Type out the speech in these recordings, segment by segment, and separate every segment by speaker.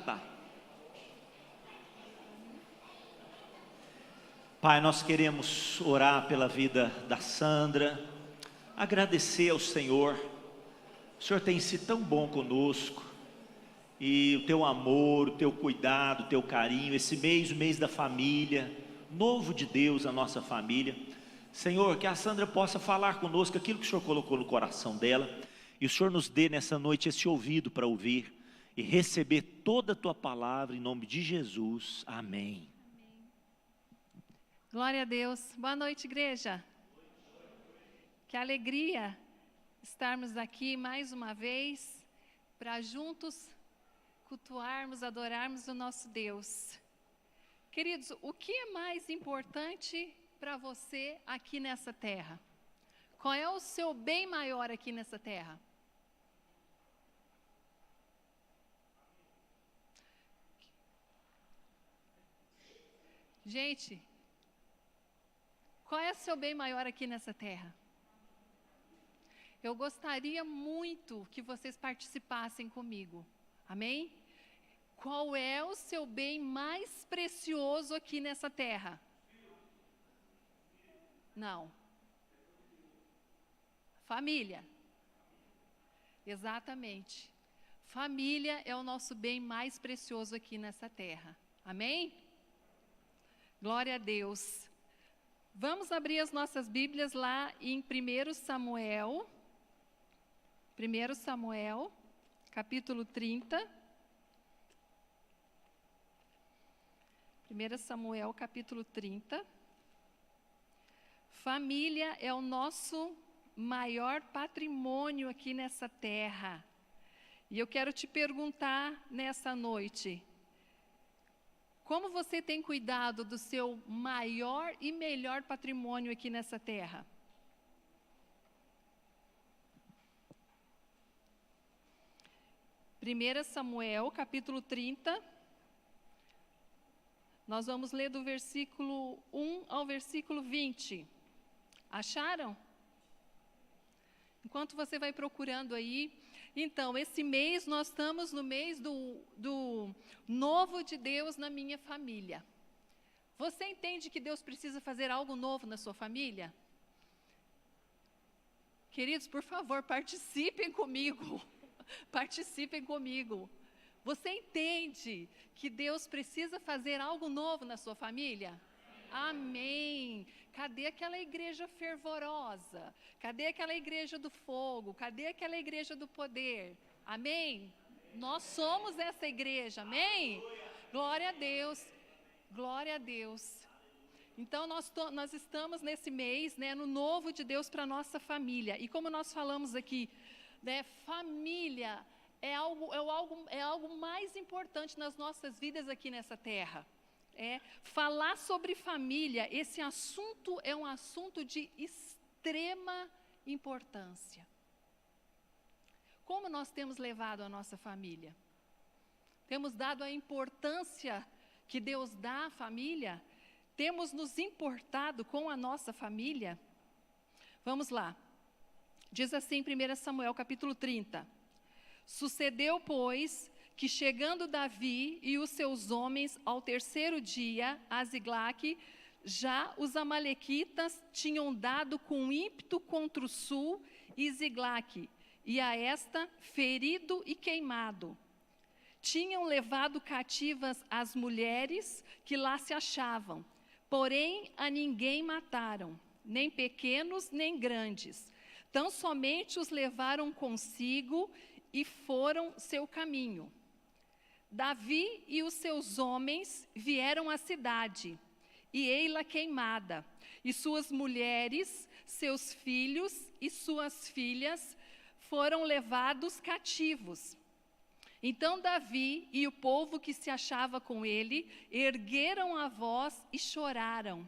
Speaker 1: tá. Pai, nós queremos orar pela vida da Sandra, agradecer ao Senhor. O Senhor tem sido tão bom conosco, e o teu amor, o teu cuidado, o teu carinho, esse mês, o mês da família, novo de Deus na nossa família. Senhor, que a Sandra possa falar conosco aquilo que o Senhor colocou no coração dela, e o Senhor nos dê nessa noite esse ouvido para ouvir e receber toda a tua palavra, em nome de Jesus, amém.
Speaker 2: Glória a Deus. Boa noite, igreja. Que alegria estarmos aqui mais uma vez para juntos cultuarmos, adorarmos o nosso Deus. Queridos, o que é mais importante para você aqui nessa terra? Qual é o seu bem maior aqui nessa terra? Gente, qual é o seu bem maior aqui nessa terra? Eu gostaria muito que vocês participassem comigo. Amém? Qual é o seu bem mais precioso aqui nessa terra? Não. Família. Exatamente. Família é o nosso bem mais precioso aqui nessa terra. Amém? Glória a Deus. Vamos abrir as nossas Bíblias lá em 1 Samuel. 1 Samuel, capítulo 30. 1 Samuel, capítulo 30. Família é o nosso maior patrimônio aqui nessa terra. E eu quero te perguntar nessa noite: como você tem cuidado do seu maior e melhor patrimônio aqui nessa terra? Primeira Samuel, capítulo 30. Nós vamos ler do versículo 1 ao versículo 20. Acharam? Enquanto você vai procurando aí. Então, esse mês nós estamos no mês do novo de Deus na minha família. Você entende que Deus precisa fazer algo novo na sua família? Queridos, por favor, participem comigo. Participem comigo. Você entende que Deus precisa fazer algo novo na sua família? Amém. Cadê aquela igreja fervorosa? Cadê aquela igreja do fogo? Cadê aquela igreja do poder? Amém? Nós somos essa igreja, amém? Glória a Deus. Glória a Deus. Então nós estamos nesse mês, né, no novo de Deus para a nossa família. E como nós falamos aqui, né, família é algo mais importante nas nossas vidas aqui nessa terra. Falar sobre família, esse assunto é um assunto de extrema importância. Como nós temos levado a nossa família? Temos dado a importância que Deus dá à família? Temos nos importado com a nossa família? Vamos lá. Diz assim em 1 Samuel capítulo 30. Sucedeu, pois, que chegando Davi e os seus homens ao terceiro dia a Ziglague, já os amalequitas tinham dado com ímpeto contra o sul e Ziglague, e a esta ferido e queimado. Tinham levado cativas as mulheres que lá se achavam, porém a ninguém mataram, nem pequenos nem grandes. Tão somente os levaram consigo e foram seu caminho. Davi e os seus homens vieram à cidade, e ei-la queimada, e suas mulheres, seus filhos e suas filhas foram levados cativos. Então Davi e o povo que se achava com ele ergueram a voz e choraram.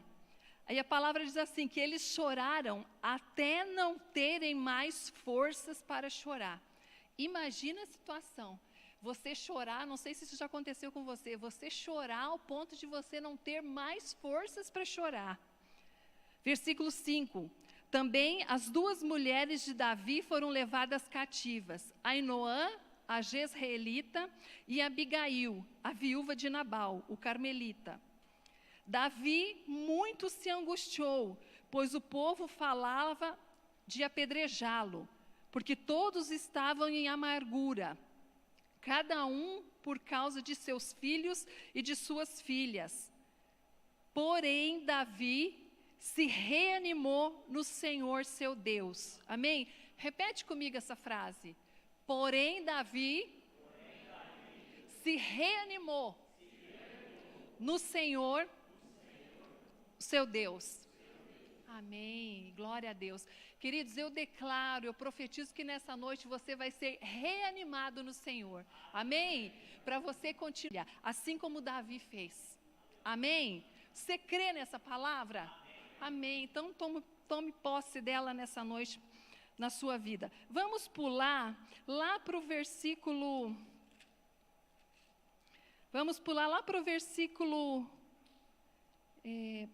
Speaker 2: Aí a palavra diz assim, que eles choraram até não terem mais forças para chorar. Imagina a situação, você chorar, não sei se isso já aconteceu com você, você chorar ao ponto de você não ter mais forças para chorar. Versículo 5, também as duas mulheres de Davi foram levadas cativas, Ainoã a Jezreelita, e Abigail, a viúva de Nabal, o carmelita. Davi muito se angustiou, pois o povo falava de apedrejá-lo, porque todos estavam em amargura, cada um por causa de seus filhos e de suas filhas. Porém, Davi se reanimou no Senhor seu Deus. Amém? Repete comigo essa frase. Porém, Davi se reanimou no Senhor seu Deus. Amém. Glória a Deus. Queridos, eu declaro, eu profetizo que nessa noite você vai ser reanimado no Senhor. Amém? Para você continuar, assim como Davi fez. Amém? Você crê nessa palavra? Amém. Então tome posse dela nessa noite na sua vida. Vamos pular lá para o versículo. Vamos pular lá para o versículo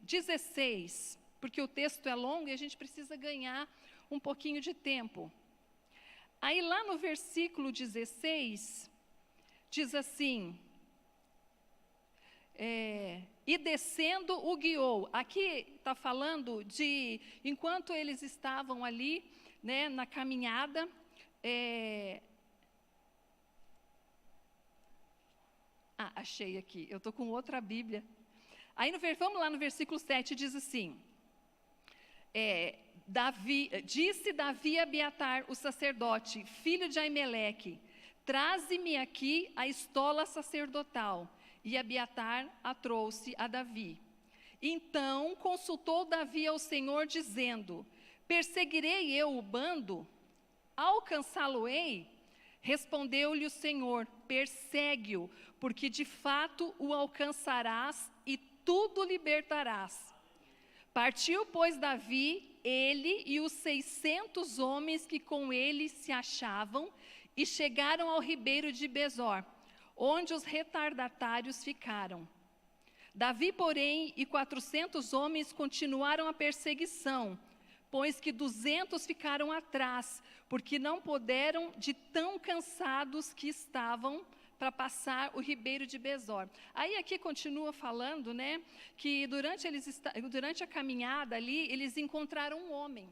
Speaker 2: 16, porque o texto é longo e a gente precisa ganhar um pouquinho de tempo. Aí lá no versículo 16, diz assim, e descendo o guiou. Aqui está falando de, enquanto eles estavam ali, né, na caminhada, achei aqui, eu estou com outra Bíblia. Aí vamos lá no versículo 7, diz assim, disse Davi a Abiatar, o sacerdote, filho de Aimeleque, traze-me aqui a estola sacerdotal. E Abiatar a trouxe a Davi. Então consultou Davi ao Senhor, dizendo, perseguirei eu o bando? Alcançá-lo-ei? Respondeu-lhe o Senhor, persegue-o, porque de fato o alcançarás e tudo libertarás. Partiu, pois, Davi, ele e os 600 homens que com ele se achavam, e chegaram ao ribeiro de Besor, onde os retardatários ficaram. Davi, porém, e 400 homens continuaram a perseguição, pois que 200 ficaram atrás, porque não puderam de tão cansados que estavam para passar o ribeiro de Besor. Aí aqui continua falando, né, que durante a caminhada ali, eles encontraram um homem,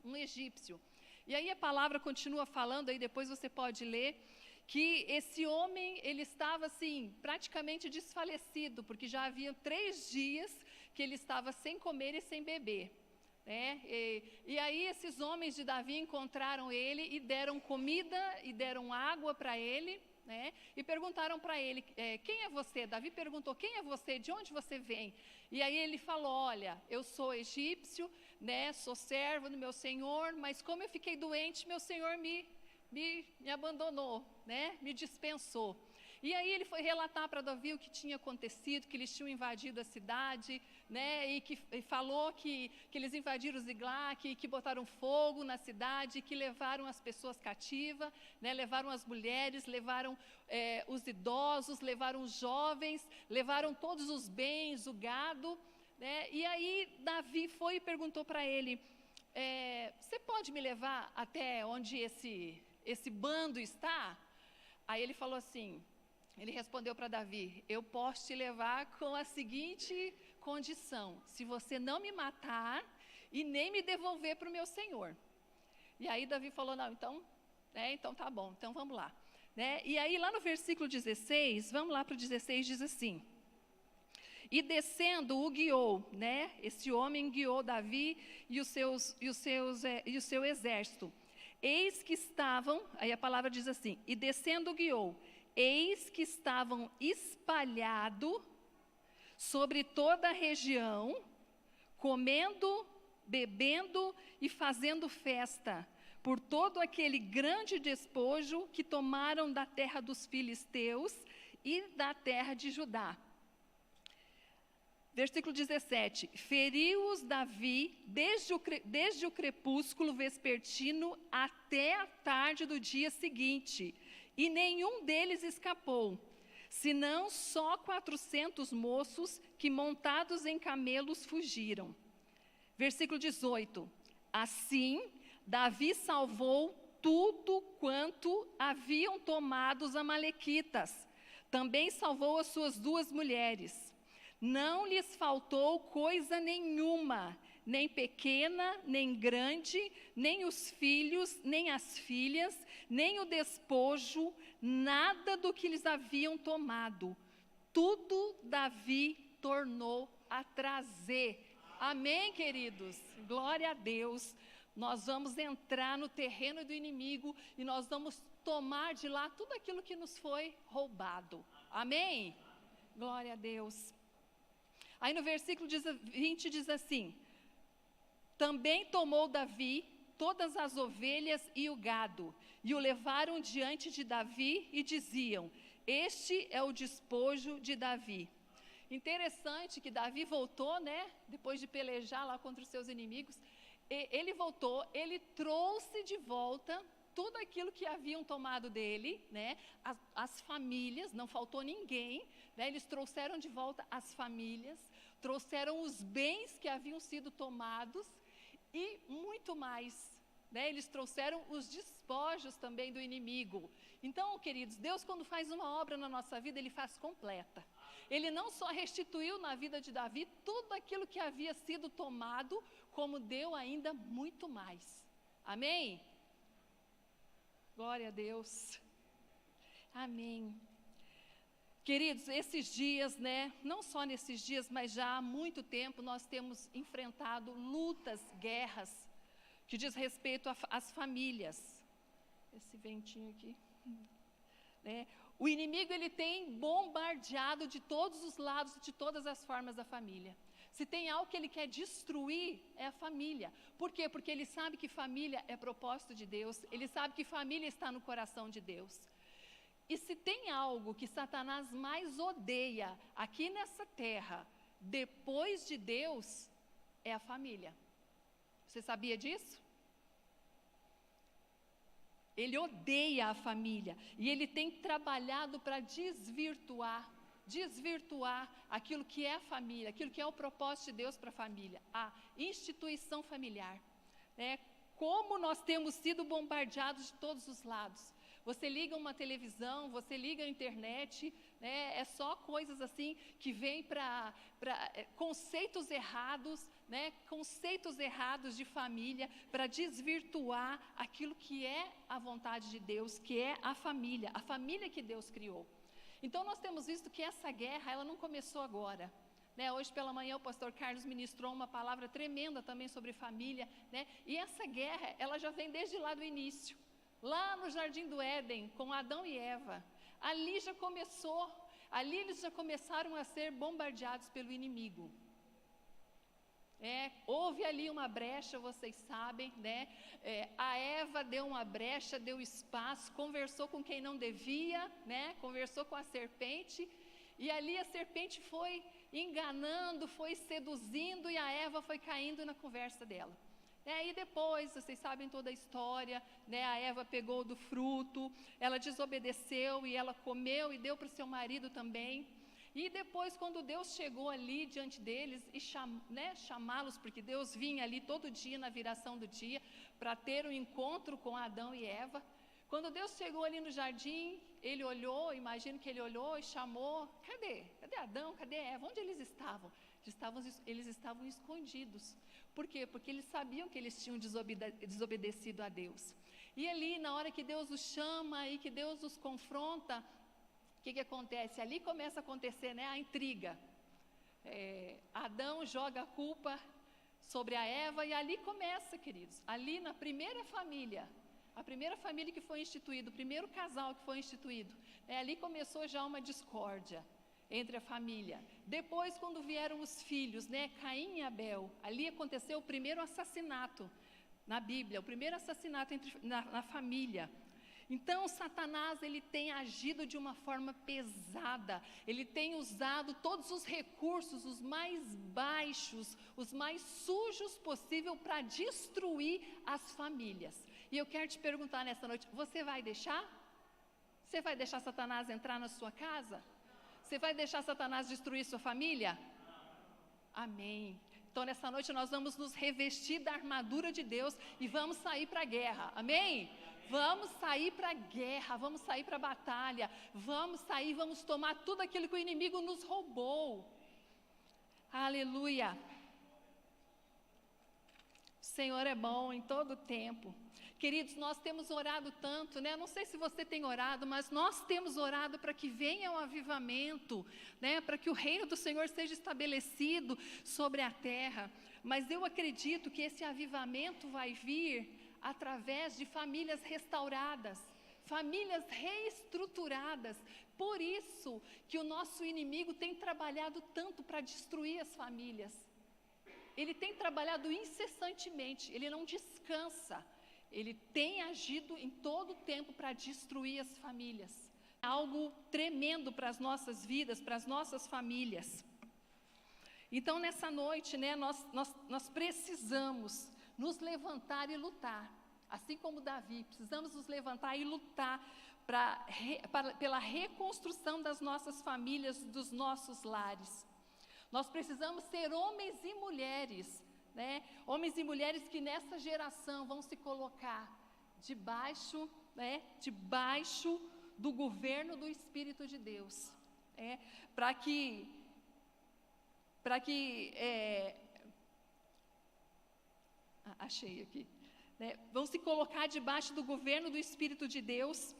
Speaker 2: um egípcio. E aí a palavra continua falando, aí depois você pode ler, que esse homem, ele estava assim, praticamente desfalecido, porque já havia 3 dias que ele estava sem comer e sem beber. E aí esses homens de Davi encontraram ele e deram comida e deram água para ele, né? E perguntaram para ele, quem é você? Davi perguntou, quem é você? De onde você vem? E aí ele falou, olha, eu sou egípcio, né? Sou servo do meu senhor, mas como eu fiquei doente, meu senhor me abandonou, né? Me dispensou. E aí ele foi relatar para Davi o que tinha acontecido, que eles tinham invadido a cidade, né? E falou que eles invadiram Ziglag, que botaram fogo na cidade, que levaram as pessoas cativas, né? Levaram as mulheres, levaram os idosos, levaram os jovens, levaram todos os bens, o gado, né? E aí Davi foi e perguntou para ele, você pode me levar até onde esse bando está? Aí ele falou assim, ele respondeu para Davi, eu posso te levar com a seguinte condição, se você não me matar e nem me devolver para o meu senhor. E aí Davi falou, não, então tá bom, então vamos lá. Né? E aí lá no versículo 16, vamos lá para o 16, diz assim, e descendo o guiou, né? Esse homem guiou Davi e o seu exército. Eis que estavam, aí a palavra diz assim, e descendo guiou, eis que estavam espalhados sobre toda a região, comendo, bebendo e fazendo festa, por todo aquele grande despojo que tomaram da terra dos filisteus e da terra de Judá. Versículo 17, feriu-os Davi desde o crepúsculo vespertino até a tarde do dia seguinte, e nenhum deles escapou, senão só 400 moços que montados em camelos fugiram. Versículo 18, assim Davi salvou tudo quanto haviam tomado os amalequitas. Também salvou as suas 2 mulheres. Não lhes faltou coisa nenhuma, nem pequena, nem grande, nem os filhos, nem as filhas, nem o despojo, nada do que lhes haviam tomado. Tudo Davi tornou a trazer. Amém, queridos? Glória a Deus. Nós vamos entrar no terreno do inimigo e nós vamos tomar de lá tudo aquilo que nos foi roubado. Amém? Glória a Deus. Aí no versículo 20 diz assim: também tomou Davi todas as ovelhas e o gado, e o levaram diante de Davi e diziam: este é o despojo de Davi. Interessante que Davi voltou, né? Depois de pelejar lá contra os seus inimigos, ele voltou, ele trouxe de volta tudo aquilo que haviam tomado dele, né? As famílias, não faltou ninguém, né? Eles trouxeram de volta as famílias, trouxeram os bens que haviam sido tomados e muito mais, né? Eles trouxeram os despojos também do inimigo. Então, queridos, Deus, quando faz uma obra na nossa vida, Ele faz completa. Ele não só restituiu na vida de Davi tudo aquilo que havia sido tomado, como deu ainda muito mais. Amém? Glória a Deus. Amém. Queridos, esses dias, né, não só nesses dias, mas já há muito tempo, nós temos enfrentado lutas, guerras, que diz respeito às famílias. Esse ventinho aqui, né? O inimigo, ele tem bombardeado de todos os lados, de todas as formas a família. Se tem algo que ele quer destruir, é a família. Por quê? Porque ele sabe que família é propósito de Deus, ele sabe que família está no coração de Deus. E se tem algo que Satanás mais odeia aqui nessa terra, depois de Deus, é a família. Você sabia disso? Ele odeia a família e ele tem trabalhado para desvirtuar aquilo que é a família, aquilo que é o propósito de Deus para a família, a instituição familiar. Como nós temos sido bombardeados de todos os lados. Você liga uma televisão, você liga a internet, né? É só coisas assim que vêm para conceitos errados, né? Conceitos errados de família, para desvirtuar aquilo que é a vontade de Deus, que é a família que Deus criou. Então nós temos visto que essa guerra, ela não começou agora. Né? Hoje pela manhã o pastor Carlos ministrou uma palavra tremenda também sobre família, né? E essa guerra, ela já vem desde lá do início. Lá no Jardim do Éden, com Adão e Eva, ali já começou, ali eles já começaram a ser bombardeados pelo inimigo. Houve ali uma brecha, vocês sabem, né? A Eva deu uma brecha, deu espaço, conversou com quem não devia, né? Conversou com a serpente, e ali a serpente foi enganando, foi seduzindo, e a Eva foi caindo na conversa dela. E depois, vocês sabem toda a história, né? A Eva pegou do fruto, ela desobedeceu e ela comeu e deu para o seu marido também. E depois, quando Deus chegou ali diante deles e chamá-los, porque Deus vinha ali todo dia na viração do dia para ter um encontro com Adão e Eva. Quando Deus chegou ali no jardim, ele olhou, imagino que ele olhou e chamou: cadê Adão, cadê Eva? Onde eles estavam? Eles estavam escondidos. Por quê? Porque eles sabiam que eles tinham desobedecido a Deus. E ali, na hora que Deus os chama e que Deus os confronta, o que acontece? Ali começa a acontecer, né, a intriga. Adão joga a culpa sobre a Eva e ali começa, queridos, ali na primeira família, a primeira família que foi instituída, o primeiro casal que foi instituído, ali começou já uma discórdia entre a família. Depois, quando vieram os filhos, né, Caim e Abel, ali aconteceu o primeiro assassinato na Bíblia, o primeiro assassinato na família. Então, Satanás, ele tem agido de uma forma pesada, ele tem usado todos os recursos, os mais baixos, os mais sujos possível para destruir as famílias. E eu quero te perguntar nessa noite, você vai deixar? Você vai deixar Satanás entrar na sua casa? Você vai deixar Satanás destruir sua família? Amém. Então, nessa noite nós vamos nos revestir da armadura de Deus e vamos sair para a guerra. Amém? Vamos sair para a guerra, vamos sair para a batalha, vamos sair, vamos tomar tudo aquilo que o inimigo nos roubou. Aleluia. O Senhor é bom em todo tempo. Queridos, nós temos orado tanto, né? Não sei se você tem orado, mas nós temos orado para que venha um avivamento, né? Para que o reino do Senhor seja estabelecido sobre a terra. Mas eu acredito que esse avivamento vai vir através de famílias restauradas, famílias reestruturadas. Por isso que o nosso inimigo tem trabalhado tanto para destruir as famílias. Ele tem trabalhado incessantemente, ele não descansa. Ele tem agido em todo o tempo para destruir as famílias. É algo tremendo para as nossas vidas, para as nossas famílias. Então, nessa noite, né, nós precisamos nos levantar e lutar. Assim como Davi, precisamos nos levantar e lutar pela reconstrução das nossas famílias, dos nossos lares. Nós precisamos ser homens e mulheres, né? Homens e mulheres que nessa geração vão se colocar debaixo, né, debaixo do governo do Espírito de Deus, para que achei aqui, né? Vão se colocar debaixo do governo do Espírito de Deus,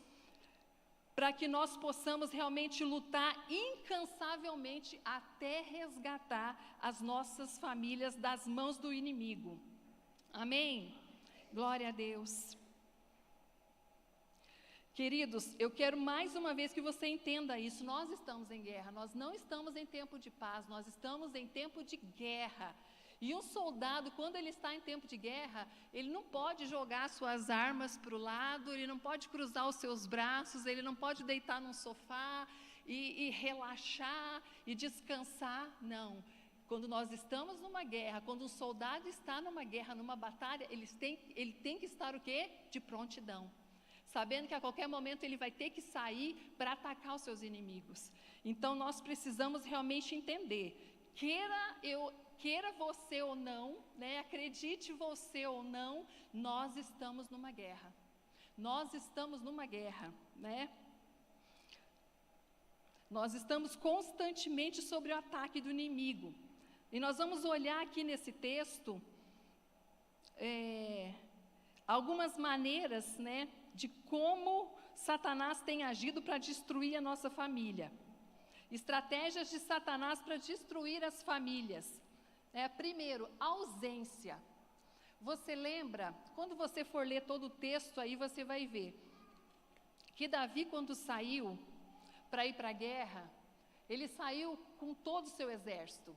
Speaker 2: para que nós possamos realmente lutar incansavelmente até resgatar as nossas famílias das mãos do inimigo. Amém? Glória a Deus. Queridos, eu quero mais uma vez que você entenda isso. Nós estamos em guerra, nós não estamos em tempo de paz, nós estamos em tempo de guerra. E um soldado, quando ele está em tempo de guerra, ele não pode jogar suas armas para o lado, ele não pode cruzar os seus braços, ele não pode deitar num sofá e relaxar e descansar. Não. Quando nós estamos numa guerra, quando um soldado está numa guerra, numa batalha, ele tem que estar o quê? De prontidão. Sabendo que a qualquer momento ele vai ter que sair para atacar os seus inimigos. Então nós precisamos realmente entender. Queira você ou não, né, acredite você ou não, nós estamos numa guerra. Nós estamos numa guerra, né? Nós estamos constantemente sob o ataque do inimigo. E nós vamos olhar aqui nesse texto algumas maneiras, né, de como Satanás tem agido para destruir a nossa família. Estratégias de Satanás para destruir as famílias. Primeiro, ausência. Você lembra, quando você for ler todo o texto aí, você vai ver que Davi, quando saiu para ir para a guerra, ele saiu com todo o seu exército.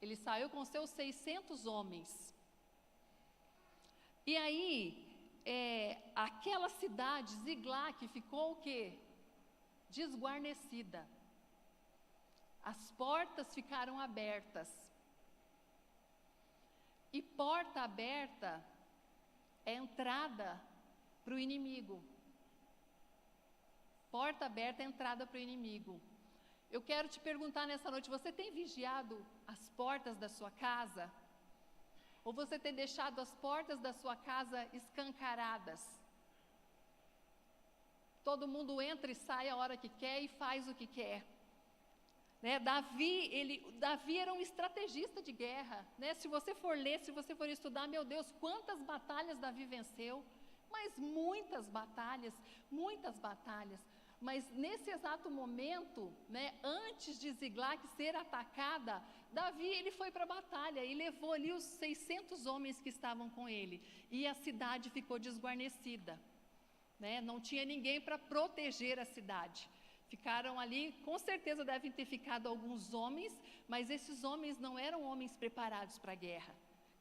Speaker 2: Ele saiu com seus 600 homens. E aí, aquela cidade, Ziglag, ficou o quê? Desguarnecida. As portas ficaram abertas. E porta aberta é entrada para o inimigo. Porta aberta é entrada para o inimigo. Eu quero te perguntar nessa noite, você tem vigiado as portas da sua casa? Ou você tem deixado as portas da sua casa escancaradas? Todo mundo entra e sai a hora que quer e faz o que quer. Né? Davi era um estrategista de guerra, né? Se você for ler, se você for estudar, meu Deus, quantas batalhas Davi venceu, mas muitas batalhas, mas nesse exato momento, né, antes de Ziglag ser atacada, Davi ele foi para a batalha e levou ali os 600 homens que estavam com ele, e a cidade ficou desguarnecida, né? Não tinha ninguém para proteger a cidade. Ficaram ali, com certeza devem ter ficado alguns homens, mas esses homens não eram homens preparados para a guerra.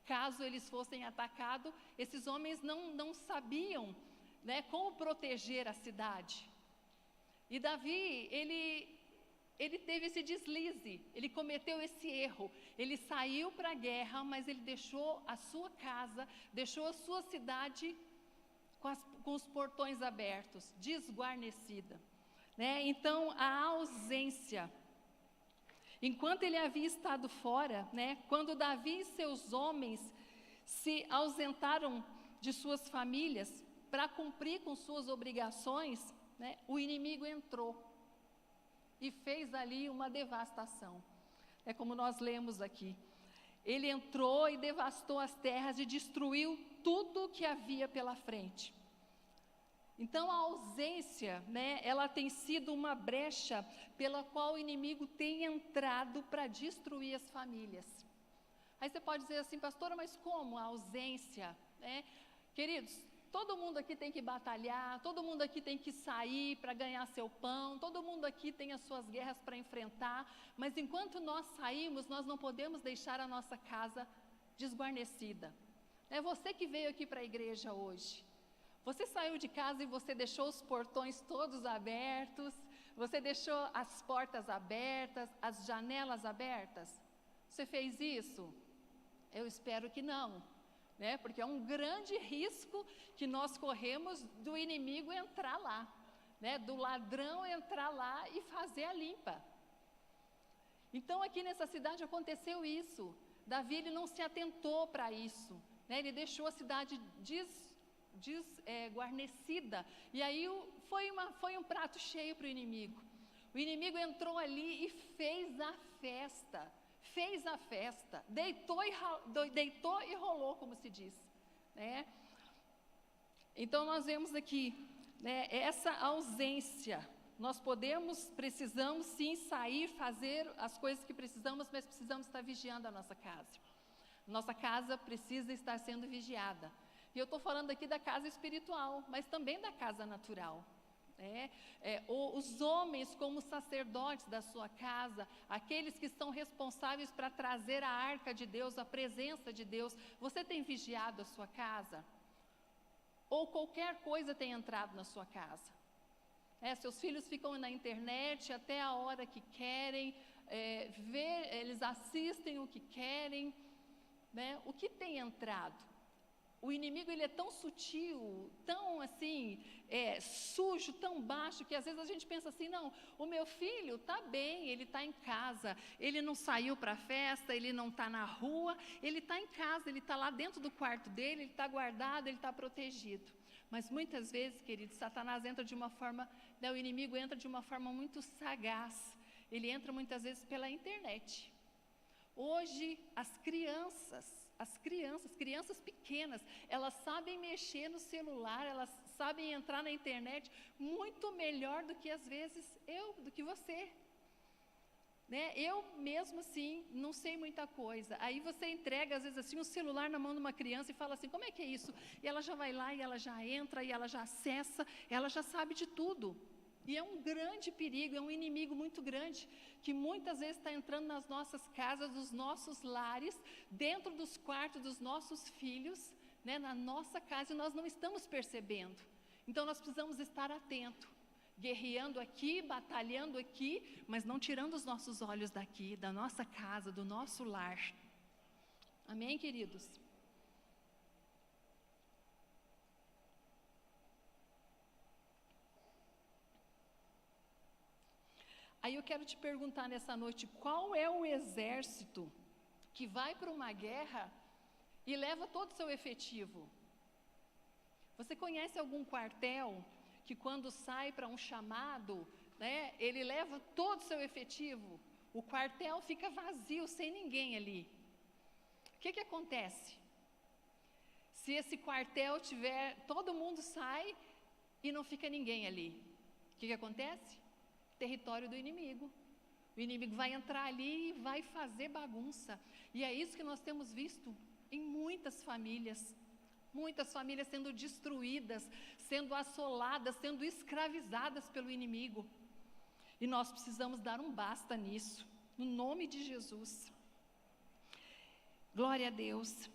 Speaker 2: Caso eles fossem atacados, esses homens não sabiam, né, como proteger a cidade. E Davi, ele teve esse deslize, ele cometeu esse erro. Ele saiu para a guerra, mas ele deixou a sua casa, deixou a sua cidade com os portões abertos, desguarnecida. Né? Então, a ausência. Enquanto ele havia estado fora, né, quando Davi e seus homens se ausentaram de suas famílias para cumprir com suas obrigações, né, o inimigo entrou e fez ali uma devastação. É como nós lemos aqui. Ele entrou e devastou as terras e destruiu tudo que havia pela frente. Então a ausência, né, ela tem sido uma brecha pela qual o inimigo tem entrado para destruir as famílias. Aí você pode dizer assim, pastora, mas como a ausência, né? Queridos, todo mundo aqui tem que batalhar, todo mundo aqui tem que sair para ganhar seu pão, todo mundo aqui tem as suas guerras para enfrentar, mas enquanto nós saímos, nós não podemos deixar a nossa casa desguarnecida. É você que veio aqui para a igreja hoje. Você saiu de casa e você deixou os portões todos abertos, você deixou as portas abertas, as janelas abertas? Você fez isso? Eu espero que não, né? Porque é um grande risco que nós corremos do inimigo entrar lá, né? Do ladrão entrar lá e fazer a limpa. Então aqui nessa cidade aconteceu isso. Davi, ele não se atentou para isso, né? Ele deixou a cidade guarnecida, e aí foi um prato cheio para o inimigo. O inimigo entrou ali e fez a festa, deitou e rolou, como se diz, né? Então nós vemos aqui, né, essa ausência. Nós precisamos sim sair, fazer as coisas que precisamos, mas precisamos estar vigiando a nossa casa. Nossa casa precisa estar sendo vigiada. E eu estou falando aqui da casa espiritual, mas também da casa natural. Os homens como sacerdotes da sua casa, aqueles que são responsáveis para trazer a arca de Deus, a presença de Deus, você tem vigiado a sua casa? Ou qualquer coisa tem entrado na sua casa? Seus filhos ficam na internet até a hora que querem, eles assistem o que querem, né? O que tem entrado? O inimigo, ele é tão sutil, tão assim, sujo, tão baixo, que às vezes a gente pensa assim, não, o meu filho está bem, ele está em casa, ele não saiu para a festa, ele não está na rua, ele está em casa, ele está lá dentro do quarto dele, ele está guardado, ele está protegido. Mas muitas vezes, queridos, Satanás entra de uma forma, né, o inimigo entra de uma forma muito sagaz, ele entra muitas vezes pela internet. Hoje, as crianças pequenas, elas sabem mexer no celular, elas sabem entrar na internet muito melhor do que às vezes do que você, né? Eu mesmo assim, não sei muita coisa. Aí você entrega às vezes assim um celular na mão de uma criança e fala assim, como é que é isso? E ela já vai lá e ela já entra e ela já acessa, ela já sabe de tudo. E é um grande perigo, é um inimigo muito grande, que muitas vezes está entrando nas nossas casas, nos nossos lares, dentro dos quartos dos nossos filhos, né, na nossa casa, e nós não estamos percebendo. Então nós precisamos estar atentos, guerreando aqui, batalhando aqui, mas não tirando os nossos olhos daqui, da nossa casa, do nosso lar. Amém, queridos? Aí eu quero te perguntar nessa noite, qual é o exército que vai para uma guerra e leva todo o seu efetivo? Você conhece algum quartel que quando sai para um chamado, né, ele leva todo o seu efetivo? O quartel fica vazio, sem ninguém ali. O que acontece? Se esse quartel tiver, todo mundo sai e não fica ninguém ali. O que acontece? Território do inimigo. O inimigo vai entrar ali e vai fazer bagunça. E é isso que nós temos visto em muitas famílias sendo destruídas, sendo assoladas, sendo escravizadas pelo inimigo. E nós precisamos dar um basta nisso, no nome de Jesus. Glória a Deus.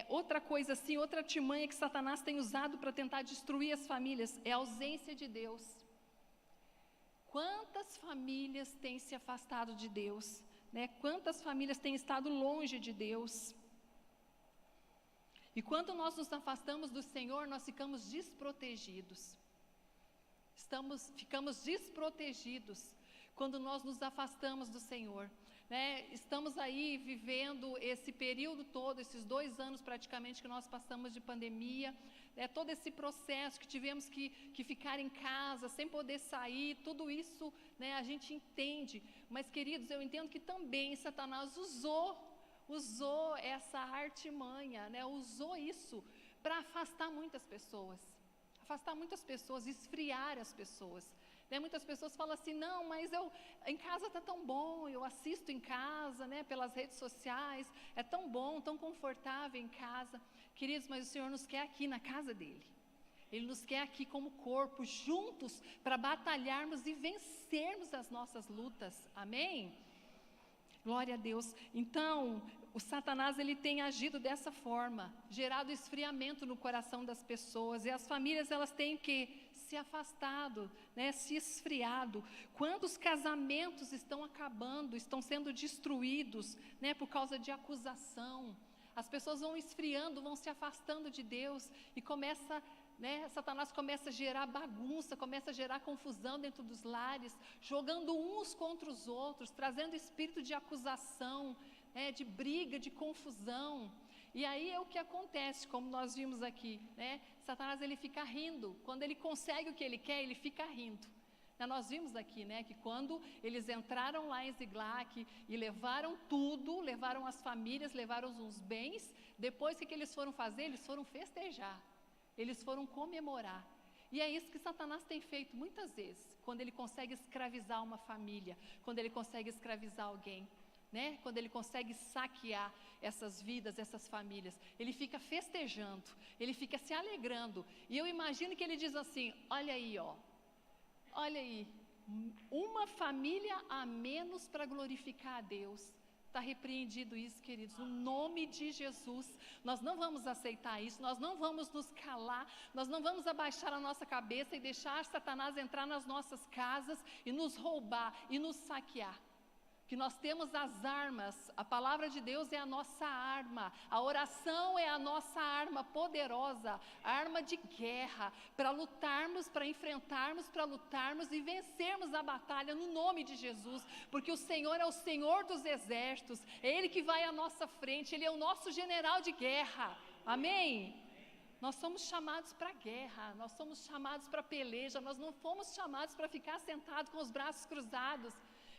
Speaker 2: Outra coisa assim, outra artimanha que Satanás tem usado para tentar destruir as famílias é a ausência de Deus. Quantas famílias têm se afastado de Deus, né? Quantas famílias têm estado longe de Deus? E quando nós nos afastamos do Senhor, nós ficamos desprotegidos. Ficamos desprotegidos quando nós nos afastamos do Senhor. né? Estamos aí vivendo esse período todo, esses 2 anos praticamente que nós passamos de pandemia, todo esse processo que tivemos que ficar em casa, sem poder sair, tudo isso, né, a gente entende. Mas, queridos, eu entendo que também Satanás usou essa artimanha, né, usou isso para afastar muitas pessoas, esfriar as pessoas. Né, muitas pessoas falam assim, não, mas em casa está tão bom, eu assisto em casa, né, pelas redes sociais, é tão bom, tão confortável em casa. Queridos, mas o Senhor nos quer aqui na casa dEle. Ele nos quer aqui como corpo, juntos, para batalharmos e vencermos as nossas lutas. Amém? Glória a Deus. Então, o Satanás, ele tem agido dessa forma, gerado esfriamento no coração das pessoas, e as famílias, elas têm que se afastado, né, se esfriado. Quantos casamentos estão acabando, estão sendo destruídos, né, por causa de acusação? As pessoas vão esfriando, vão se afastando de Deus, e Satanás começa a gerar bagunça, começa a gerar confusão dentro dos lares, jogando uns contra os outros, trazendo espírito de acusação, de briga, de confusão. E aí é o que acontece, como nós vimos aqui, né? Satanás, ele fica rindo. Quando ele consegue o que ele quer, ele fica rindo. Nós vimos aqui, né, que quando eles entraram lá em Ziglac e levaram tudo, levaram as famílias, levaram os bens, depois o que eles foram fazer? Eles foram festejar. Eles foram comemorar. E é isso que Satanás tem feito muitas vezes, quando ele consegue escravizar uma família, quando ele consegue escravizar alguém, né? Quando ele consegue saquear essas vidas, essas famílias, ele fica festejando, ele fica se alegrando. E eu imagino que ele diz assim, olha aí, uma família a menos para glorificar a Deus. Está repreendido isso, queridos, no nome de Jesus. Nós não vamos aceitar isso, nós não vamos nos calar, nós não vamos abaixar a nossa cabeça e deixar Satanás entrar nas nossas casas e nos roubar e nos saquear. Que nós temos as armas, a palavra de Deus é a nossa arma, a oração é a nossa arma poderosa, arma de guerra, para lutarmos, para enfrentarmos, para lutarmos e vencermos a batalha no nome de Jesus, porque o Senhor é o Senhor dos exércitos, é Ele que vai à nossa frente, Ele é o nosso general de guerra, amém? Nós somos chamados para a guerra, nós somos chamados para a peleja, nós não fomos chamados para ficar sentados com os braços cruzados.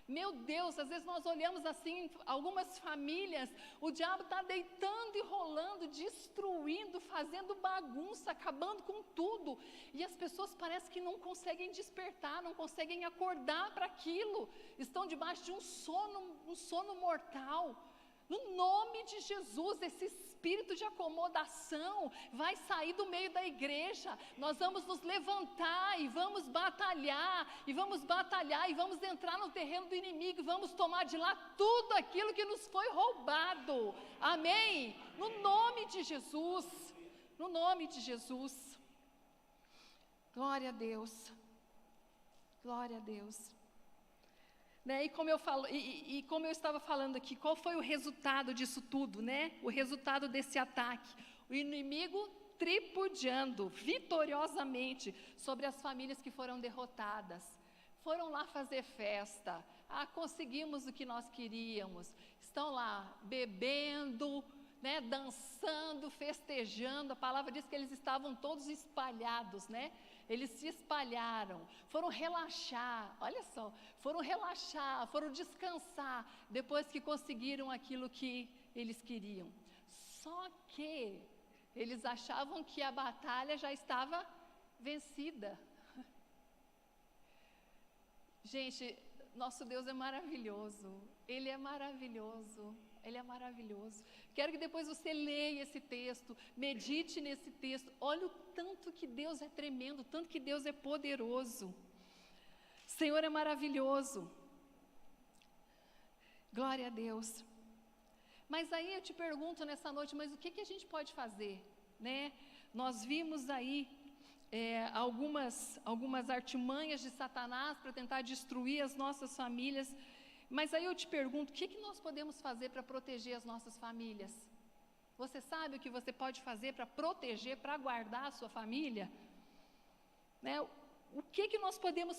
Speaker 2: Meu Deus, às vezes nós olhamos assim, algumas famílias, o diabo está deitando e rolando, destruindo, fazendo bagunça, acabando com tudo, e as pessoas parecem que não conseguem despertar, não conseguem acordar para aquilo, estão debaixo de um sono mortal. No nome de Jesus, esse espírito de acomodação vai sair do meio da igreja. Nós vamos nos levantar e vamos batalhar, e vamos entrar no terreno do inimigo, e vamos tomar de lá tudo aquilo que nos foi roubado. Amém? No nome de Jesus. No nome de Jesus. Glória a Deus. Glória a Deus. Né? E como eu estava falando aqui, qual foi o resultado disso tudo, né? O resultado desse ataque, o inimigo tripudiando vitoriosamente sobre as famílias que foram derrotadas, foram lá fazer festa, conseguimos o que nós queríamos, estão lá bebendo, né, dançando, festejando. A palavra diz que eles estavam todos espalhados, né? Eles se espalharam, foram relaxar, olha só, foram descansar, depois que conseguiram aquilo que eles queriam. Só que eles achavam que a batalha já estava vencida. Gente, nosso Deus é maravilhoso, Ele é maravilhoso. Ele é maravilhoso. Quero que depois você leia esse texto, medite nesse texto, olhe o tanto que Deus é tremendo, tanto que Deus é poderoso. O Senhor é maravilhoso. Glória a Deus. Mas aí eu te pergunto nessa noite, mas o que a gente pode fazer, né? Nós vimos aí algumas artimanhas de Satanás para tentar destruir as nossas famílias. Mas aí eu te pergunto, o que nós podemos fazer para proteger as nossas famílias? Você sabe o que você pode fazer para proteger, para guardar a sua família? Né? O que nós podemos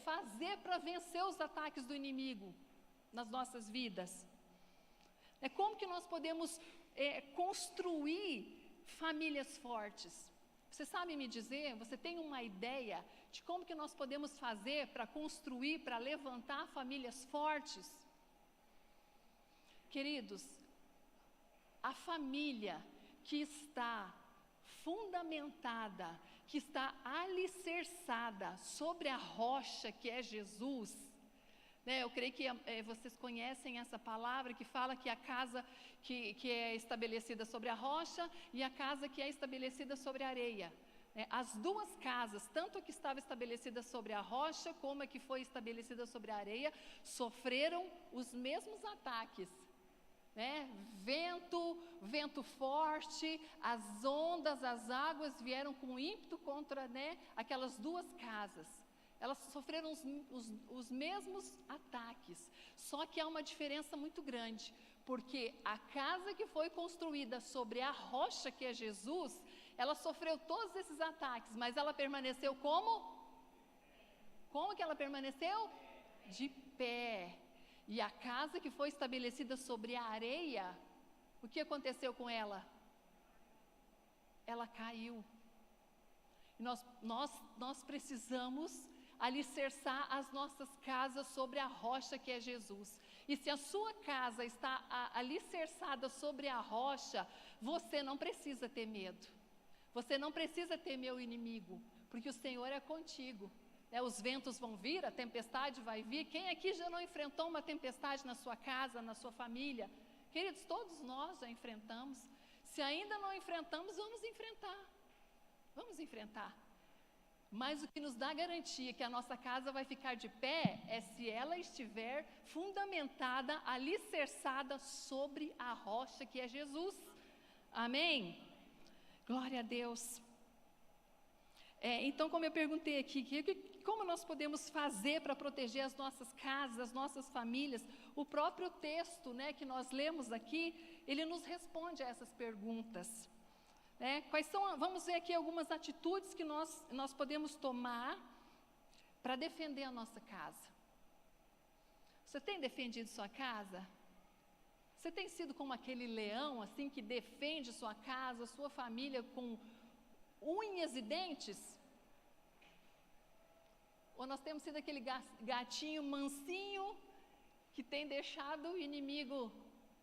Speaker 2: fazer para vencer os ataques do inimigo? nas nossas vidas? Como que nós podemos construir famílias fortes? Você sabe me dizer, você tem uma ideia de como que nós podemos fazer para construir, para levantar famílias fortes? Queridos, a família que está fundamentada, que está alicerçada sobre a rocha que é Jesus, eu creio que vocês conhecem essa palavra que fala que a casa que é estabelecida sobre a rocha e a casa que é estabelecida sobre a areia. As duas casas, tanto a que estava estabelecida sobre a rocha como a que foi estabelecida sobre a areia, sofreram os mesmos ataques. Vento forte, as ondas, as águas vieram com ímpeto contra aquelas duas casas. Elas sofreram os mesmos ataques, só que há uma diferença muito grande, porque a casa que foi construída sobre a rocha que é Jesus, ela sofreu todos esses ataques, mas ela permaneceu como? Como que ela permaneceu? De pé. E a casa que foi estabelecida sobre a areia, o que aconteceu com ela? Ela caiu. E nós precisamos alicerçar as nossas casas sobre a rocha que é Jesus. E se a sua casa está alicerçada sobre a rocha, você não precisa ter medo. Você não precisa temer o inimigo, porque o Senhor é contigo. Os ventos vão vir, a tempestade vai vir. Quem aqui já não enfrentou uma tempestade na sua casa, na sua família? Queridos, todos nós já enfrentamos. Se ainda não enfrentamos, vamos enfrentar. Vamos enfrentar. Mas o que nos dá garantia que a nossa casa vai ficar de pé é se ela estiver fundamentada, alicerçada sobre a rocha que é Jesus. Amém? Glória a Deus. Então, como eu perguntei aqui, como nós podemos fazer para proteger as nossas casas, as nossas famílias? O próprio texto que nós lemos aqui, ele nos responde a essas perguntas. Vamos ver aqui algumas atitudes que nós podemos tomar para defender a nossa casa. Você tem defendido sua casa? Você tem sido como aquele leão assim que defende sua casa, sua família com unhas e dentes? Ou nós temos sido aquele gatinho mansinho que tem deixado o inimigo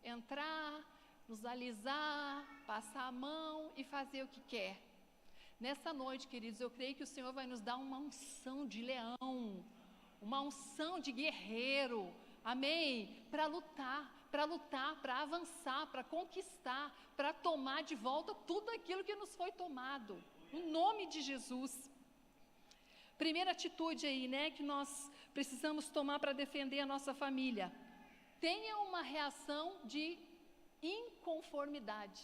Speaker 2: entrar, nos alisar, passar a mão e fazer o que quer? Nessa noite, queridos, eu creio que o Senhor vai nos dar uma unção de leão, uma unção de guerreiro, amém? Para lutar, para avançar, para conquistar, para tomar de volta tudo aquilo que nos foi tomado, no nome de Jesus. Primeira atitude aí, que nós precisamos tomar para defender a nossa família: tenha uma reação de inconformidade.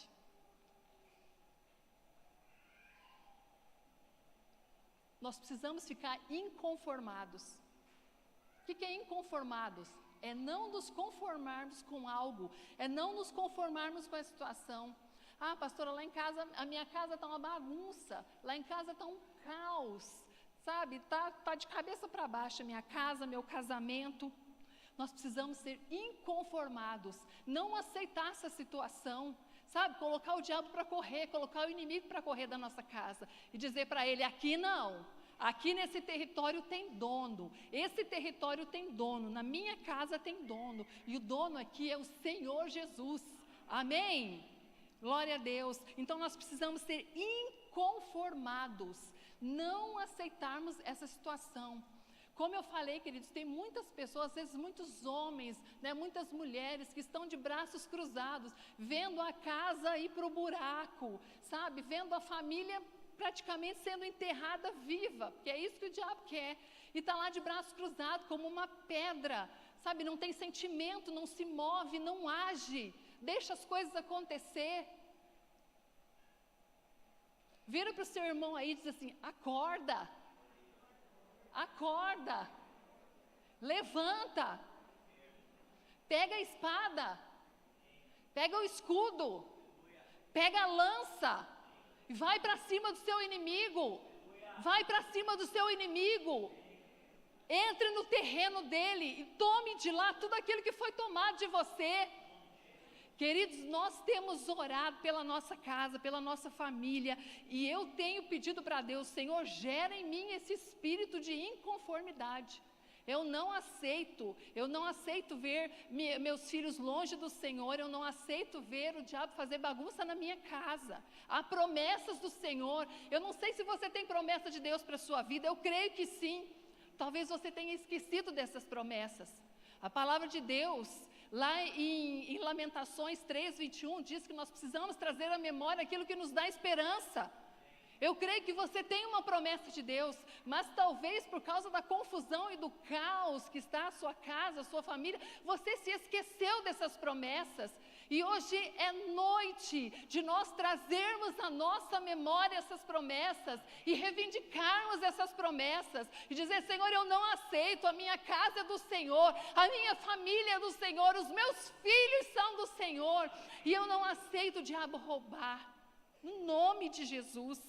Speaker 2: Nós precisamos ficar inconformados. O que é inconformados? É não nos conformarmos com algo, é não nos conformarmos com a situação. Ah, pastora, lá em casa, a minha casa está uma bagunça, lá em casa está um caos, sabe? Tá de cabeça para baixo a minha casa, meu casamento. Nós precisamos ser inconformados, não aceitar essa situação, sabe? Colocar o diabo para correr, colocar o inimigo para correr da nossa casa e dizer para ele: aqui não, aqui nesse território tem dono, esse território tem dono, na minha casa tem dono, e o dono aqui é o Senhor Jesus, amém? Glória a Deus. Então nós precisamos ser inconformados, não aceitarmos essa situação. Como eu falei, queridos, tem muitas pessoas, às vezes muitos homens, muitas mulheres que estão de braços cruzados, vendo a casa ir para o buraco, sabe? Vendo a família praticamente sendo enterrada viva, porque é isso que o diabo quer. E está lá de braços cruzados como uma pedra, sabe? Não tem sentimento, não se move, não age, deixa as coisas acontecer. Vira para o seu irmão aí e diz assim: acorda. Acorda, levanta, pega a espada, pega o escudo, pega a lança, e vai para cima do seu inimigo, vai para cima do seu inimigo. Entre no terreno dele e tome de lá tudo aquilo que foi tomado de você. Queridos, nós temos orado pela nossa casa, pela nossa família, e eu tenho pedido para Deus: Senhor, gera em mim esse espírito de inconformidade. Eu não aceito ver meus filhos longe do Senhor, eu não aceito ver o diabo fazer bagunça na minha casa. Há promessas do Senhor. Eu não sei se você tem promessa de Deus para a sua vida, eu creio que sim. Talvez você tenha esquecido dessas promessas. A palavra de Deus, lá em Lamentações 3:21, diz que nós precisamos trazer à memória aquilo que nos dá esperança. Eu creio que você tem uma promessa de Deus, mas talvez por causa da confusão e do caos que está a sua casa, a sua família, você se esqueceu dessas promessas. E hoje é noite de nós trazermos à nossa memória essas promessas e reivindicarmos essas promessas e dizer: Senhor, eu não aceito, a minha casa é do Senhor, a minha família é do Senhor, os meus filhos são do Senhor, e eu não aceito o diabo roubar. No nome de Jesus,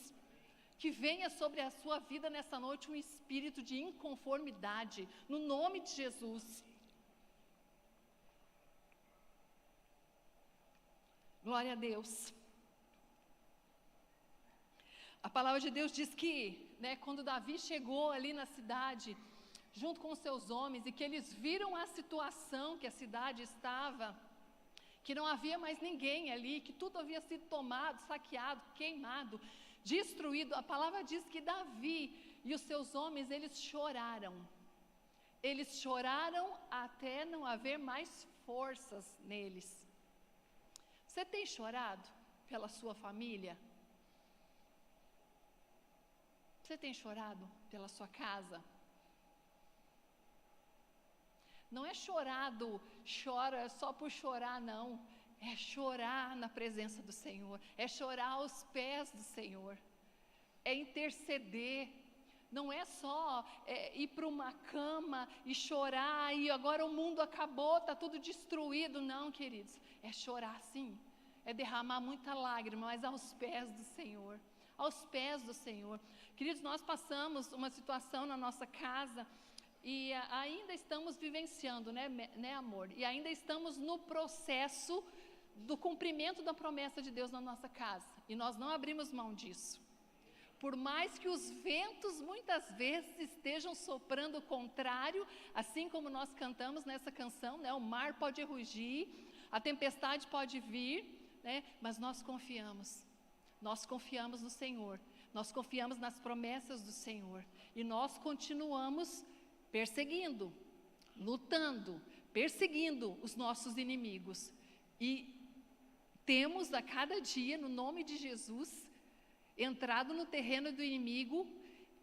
Speaker 2: que venha sobre a sua vida nessa noite um espírito de inconformidade, no nome de Jesus. Glória a Deus. A palavra de Deus diz que, quando Davi chegou ali na cidade, junto com os seus homens, e que eles viram a situação que a cidade estava, que não havia mais ninguém ali, que tudo havia sido tomado, saqueado, queimado, destruído. A palavra diz que Davi e os seus homens, eles choraram. Eles choraram até não haver mais forças neles. Você tem chorado pela sua família? Você tem chorado pela sua casa? Não é chora só por chorar, não. É chorar na presença do Senhor, é chorar aos pés do Senhor, é interceder. Não é só ir para uma cama e chorar e agora o mundo acabou, está tudo destruído. Não, queridos, é chorar sim, é derramar muita lágrima, mas aos pés do Senhor, aos pés do Senhor. Queridos, nós passamos uma situação na nossa casa e ainda estamos vivenciando, né, amor? E ainda estamos no processo do cumprimento da promessa de Deus na nossa casa, e nós não abrimos mão disso. Por mais que os ventos muitas vezes estejam soprando o contrário, assim como nós cantamos nessa canção, o mar pode rugir, a tempestade pode vir, mas nós confiamos no Senhor, nós confiamos nas promessas do Senhor, e nós continuamos perseguindo, lutando, perseguindo os nossos inimigos, e temos a cada dia, no nome de Jesus, entrado no terreno do inimigo,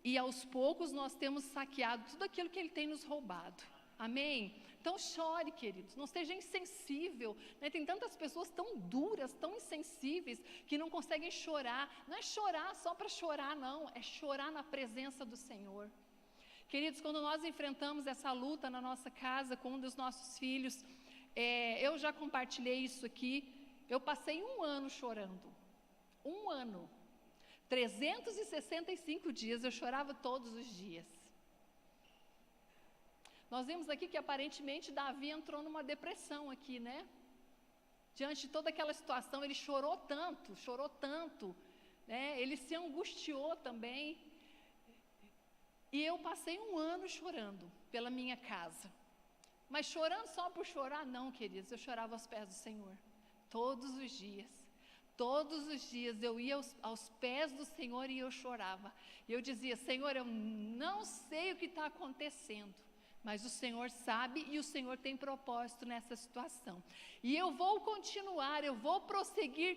Speaker 2: e aos poucos nós temos saqueado tudo aquilo que ele tem nos roubado. Amém? Então chore, queridos, não seja insensível, Tem tantas pessoas tão duras, tão insensíveis, que não conseguem chorar. Não é chorar só para chorar, não, é chorar na presença do Senhor. Queridos, quando nós enfrentamos essa luta na nossa casa com um dos nossos filhos, eu já compartilhei isso aqui, eu passei 1 ano chorando, 1 ano, 365 dias, eu chorava todos os dias. Nós vimos aqui que aparentemente Davi entrou numa depressão aqui, Diante de toda aquela situação, ele chorou tanto, Ele se angustiou também. E eu passei 1 ano chorando pela minha casa. Mas chorando só por chorar, não, queridos, eu chorava aos pés do Senhor. Todos os dias eu ia aos pés do Senhor e eu chorava. E eu dizia: Senhor, eu não sei o que está acontecendo, mas o Senhor sabe e o Senhor tem propósito nessa situação. E eu vou continuar, eu vou prosseguir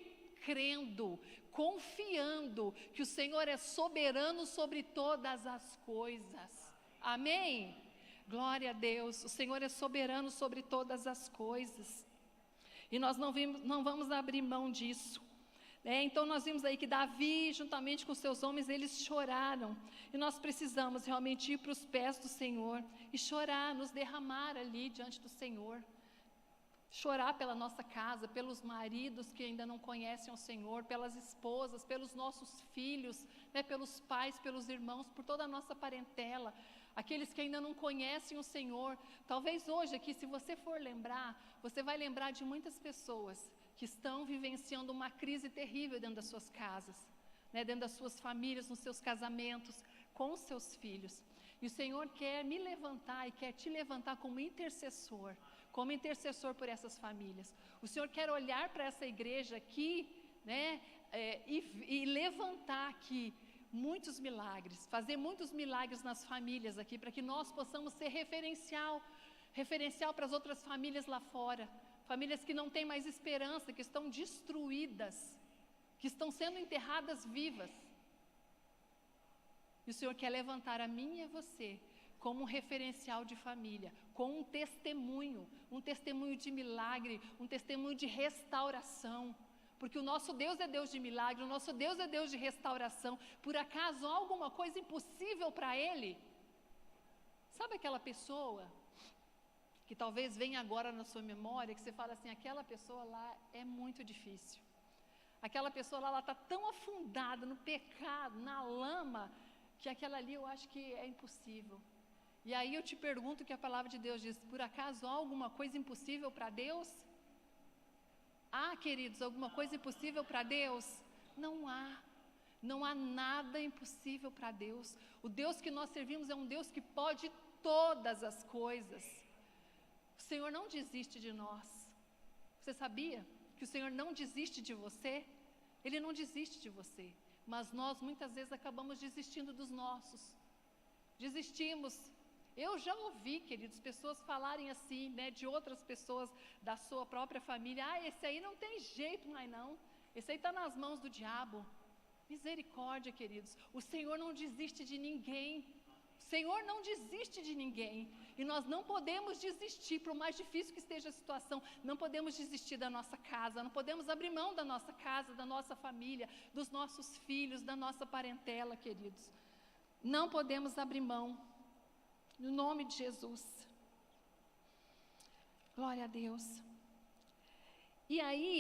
Speaker 2: crendo, confiando que o Senhor é soberano sobre todas as coisas. Amém? Glória a Deus, o Senhor é soberano sobre todas as coisas. E nós não vamos abrir mão disso. Então nós vimos aí que Davi, juntamente com seus homens, eles choraram. E nós precisamos realmente ir para os pés do Senhor e chorar, nos derramar ali diante do Senhor. Chorar pela nossa casa, pelos maridos que ainda não conhecem o Senhor, pelas esposas, pelos nossos filhos, pelos pais, pelos irmãos, por toda a nossa parentela. aqueles que ainda não conhecem o Senhor. Talvez hoje aqui, se você for lembrar, você vai lembrar de muitas pessoas que estão vivenciando uma crise terrível dentro das suas casas, né, dentro das suas famílias, nos seus casamentos, com os seus filhos. E o Senhor quer me levantar e quer te levantar como intercessor por essas famílias. O Senhor quer olhar para essa igreja aqui, né, e levantar aqui muitos milagres, fazer muitos milagres nas famílias aqui, para que nós possamos ser referencial para as outras famílias lá fora, famílias que não têm mais esperança, que estão destruídas, que estão sendo enterradas vivas. E o Senhor quer levantar a mim e a você como um referencial de família, com um testemunho de milagre, um testemunho de restauração. Porque o nosso Deus é Deus de milagre, o nosso Deus é Deus de restauração. Por acaso há alguma coisa impossível para Ele? Sabe aquela pessoa que talvez venha agora na sua memória, que você fala assim, aquela pessoa lá é muito difícil. Aquela pessoa lá, ela está tão afundada no pecado, na lama, que aquela ali eu acho que é impossível. E aí eu te pergunto o que a palavra de Deus diz, por acaso há alguma coisa impossível para Deus? Queridos, alguma coisa impossível para Deus? Não há nada impossível para Deus. O Deus que nós servimos é um Deus que pode todas as coisas. O Senhor não desiste de nós. Você sabia que o Senhor não desiste de você? Ele não desiste de você. Mas nós muitas vezes acabamos desistindo dos nossos. Desistimos. Eu já ouvi, queridos, pessoas falarem assim, né, de outras pessoas da sua própria família. Esse aí não tem jeito mais não. Esse aí está nas mãos do diabo. Misericórdia, queridos. O Senhor não desiste de ninguém. O Senhor não desiste de ninguém. E nós não podemos desistir, por mais difícil que esteja a situação. Não podemos desistir da nossa casa. Não podemos abrir mão da nossa casa, da nossa família, dos nossos filhos, da nossa parentela, queridos. Não podemos abrir mão. No nome de Jesus. Glória a Deus. E aí,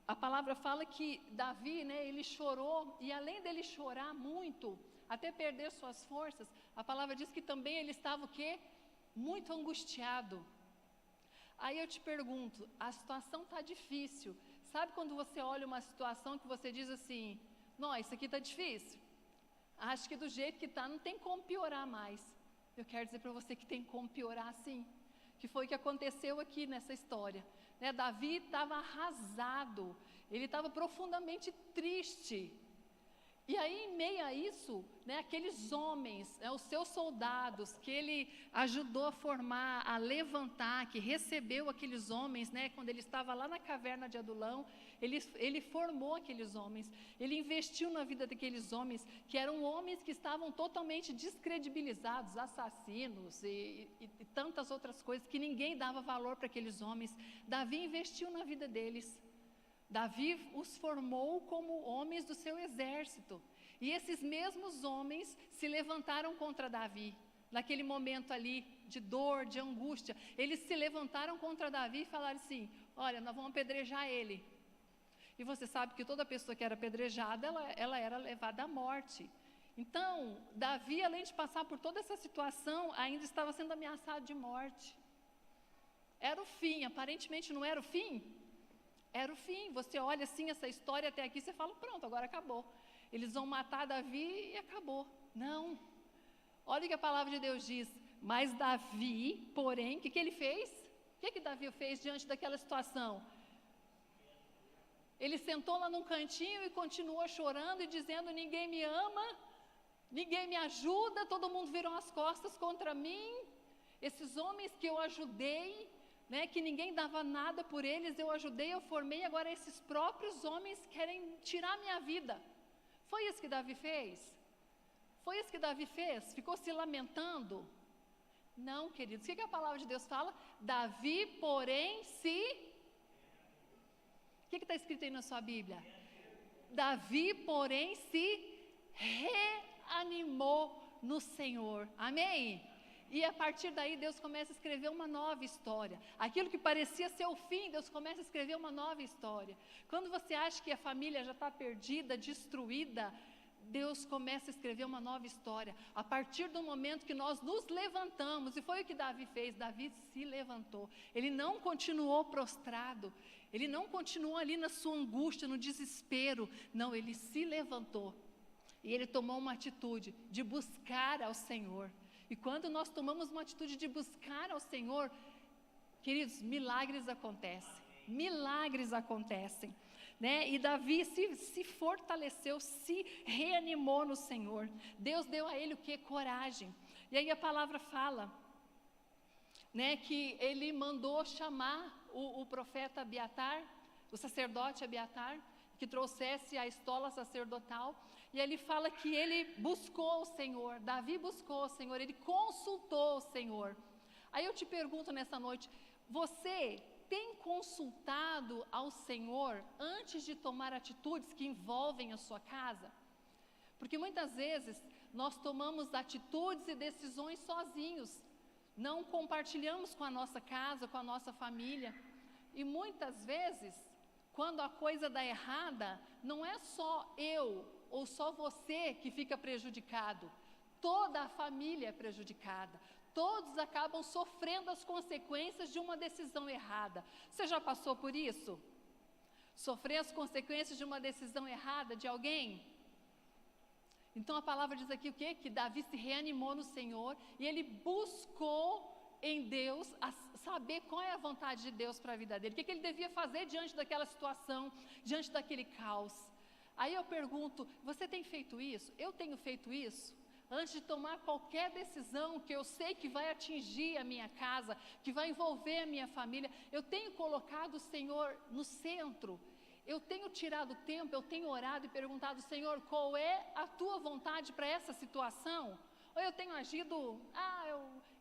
Speaker 2: a palavra fala que Davi, né, ele chorou, e além dele chorar muito, até perder suas forças, a palavra diz que também ele estava o quê? Muito angustiado. Aí eu te pergunto, a situação está difícil. Sabe quando você olha uma situação que você diz assim, não, isso aqui está difícil. Acho que do jeito que está não tem como piorar mais. Eu quero dizer para você que tem como piorar sim, que foi o que aconteceu aqui nessa história, né? Davi estava arrasado, ele estava profundamente triste, e aí em meio a isso, né, aqueles homens, né, os seus soldados, que ele ajudou a formar, a levantar, que recebeu aqueles homens, né, quando ele estava lá na caverna de Adulão, ele formou aqueles homens, ele investiu na vida daqueles homens, que eram homens que estavam totalmente descredibilizados, assassinos e tantas outras coisas, que ninguém dava valor para aqueles homens. Davi investiu na vida deles. Davi os formou como homens do seu exército. E esses mesmos homens se levantaram contra Davi. Naquele momento ali de dor, de angústia, eles se levantaram contra Davi e falaram assim, olha, nós vamos apedrejar ele. E você sabe que toda pessoa que era apedrejada, ela era levada à morte. Então, Davi, além de passar por toda essa situação, ainda estava sendo ameaçado de morte. Era o fim, aparentemente não era o fim? Era o fim. Você olha assim essa história até aqui, você fala, pronto, agora acabou. Eles vão matar Davi e acabou. Não. Olha o que a palavra de Deus diz. Mas Davi, porém, o que ele fez? O que Davi fez diante daquela situação? Ele sentou lá num cantinho e continuou chorando e dizendo, ninguém me ama, ninguém me ajuda, todo mundo virou as costas contra mim. Esses homens que eu ajudei, né, que ninguém dava nada por eles, eu ajudei, eu formei, agora esses próprios homens querem tirar minha vida. Foi isso que Davi fez? Foi isso que Davi fez? Ficou se lamentando? Não, queridos, o que a palavra de Deus fala? Davi, porém, se... O que está escrito aí na sua Bíblia? Davi, porém, se reanimou no Senhor. Amém? E a partir daí Deus começa a escrever uma nova história. Aquilo que parecia ser o fim, Deus começa a escrever uma nova história. Quando você acha que a família já está perdida, destruída, Deus começa a escrever uma nova história, a partir do momento que nós nos levantamos, e foi o que Davi fez. Davi se levantou, ele não continuou prostrado, ele não continuou ali na sua angústia, no desespero, não, ele se levantou, e ele tomou uma atitude de buscar ao Senhor. E quando nós tomamos uma atitude de buscar ao Senhor, queridos, milagres acontecem, né? E Davi se fortaleceu, se reanimou no Senhor. Deus deu a ele o que? Coragem. E aí a palavra fala, né, que ele mandou chamar o profeta Abiatar, o sacerdote Abiatar, que trouxesse a estola sacerdotal. E ele fala que ele buscou o Senhor, Davi buscou o Senhor, ele consultou o Senhor. Aí eu te pergunto nessa noite, você tem consultado ao Senhor antes de tomar atitudes que envolvem a sua casa? Porque muitas vezes nós tomamos atitudes e decisões sozinhos, não compartilhamos com a nossa casa, com a nossa família. E muitas vezes, quando a coisa dá errada, não é só eu ou só você que fica prejudicado, toda a família é prejudicada. Todos acabam sofrendo as consequências de uma decisão errada. Você já passou por isso? Sofrer as consequências de uma decisão errada de alguém? Então a palavra diz aqui o quê? Que Davi se reanimou no Senhor e ele buscou em Deus saber qual é a vontade de Deus para a vida dele. O que ele devia fazer diante daquela situação, diante daquele caos. Aí eu pergunto, você tem feito isso? Eu tenho feito isso? Antes de tomar qualquer decisão que eu sei que vai atingir a minha casa, que vai envolver a minha família, eu tenho colocado o Senhor no centro. Eu tenho tirado tempo, eu tenho orado e perguntado, Senhor, qual é a tua vontade para essa situação? Ou eu tenho agido,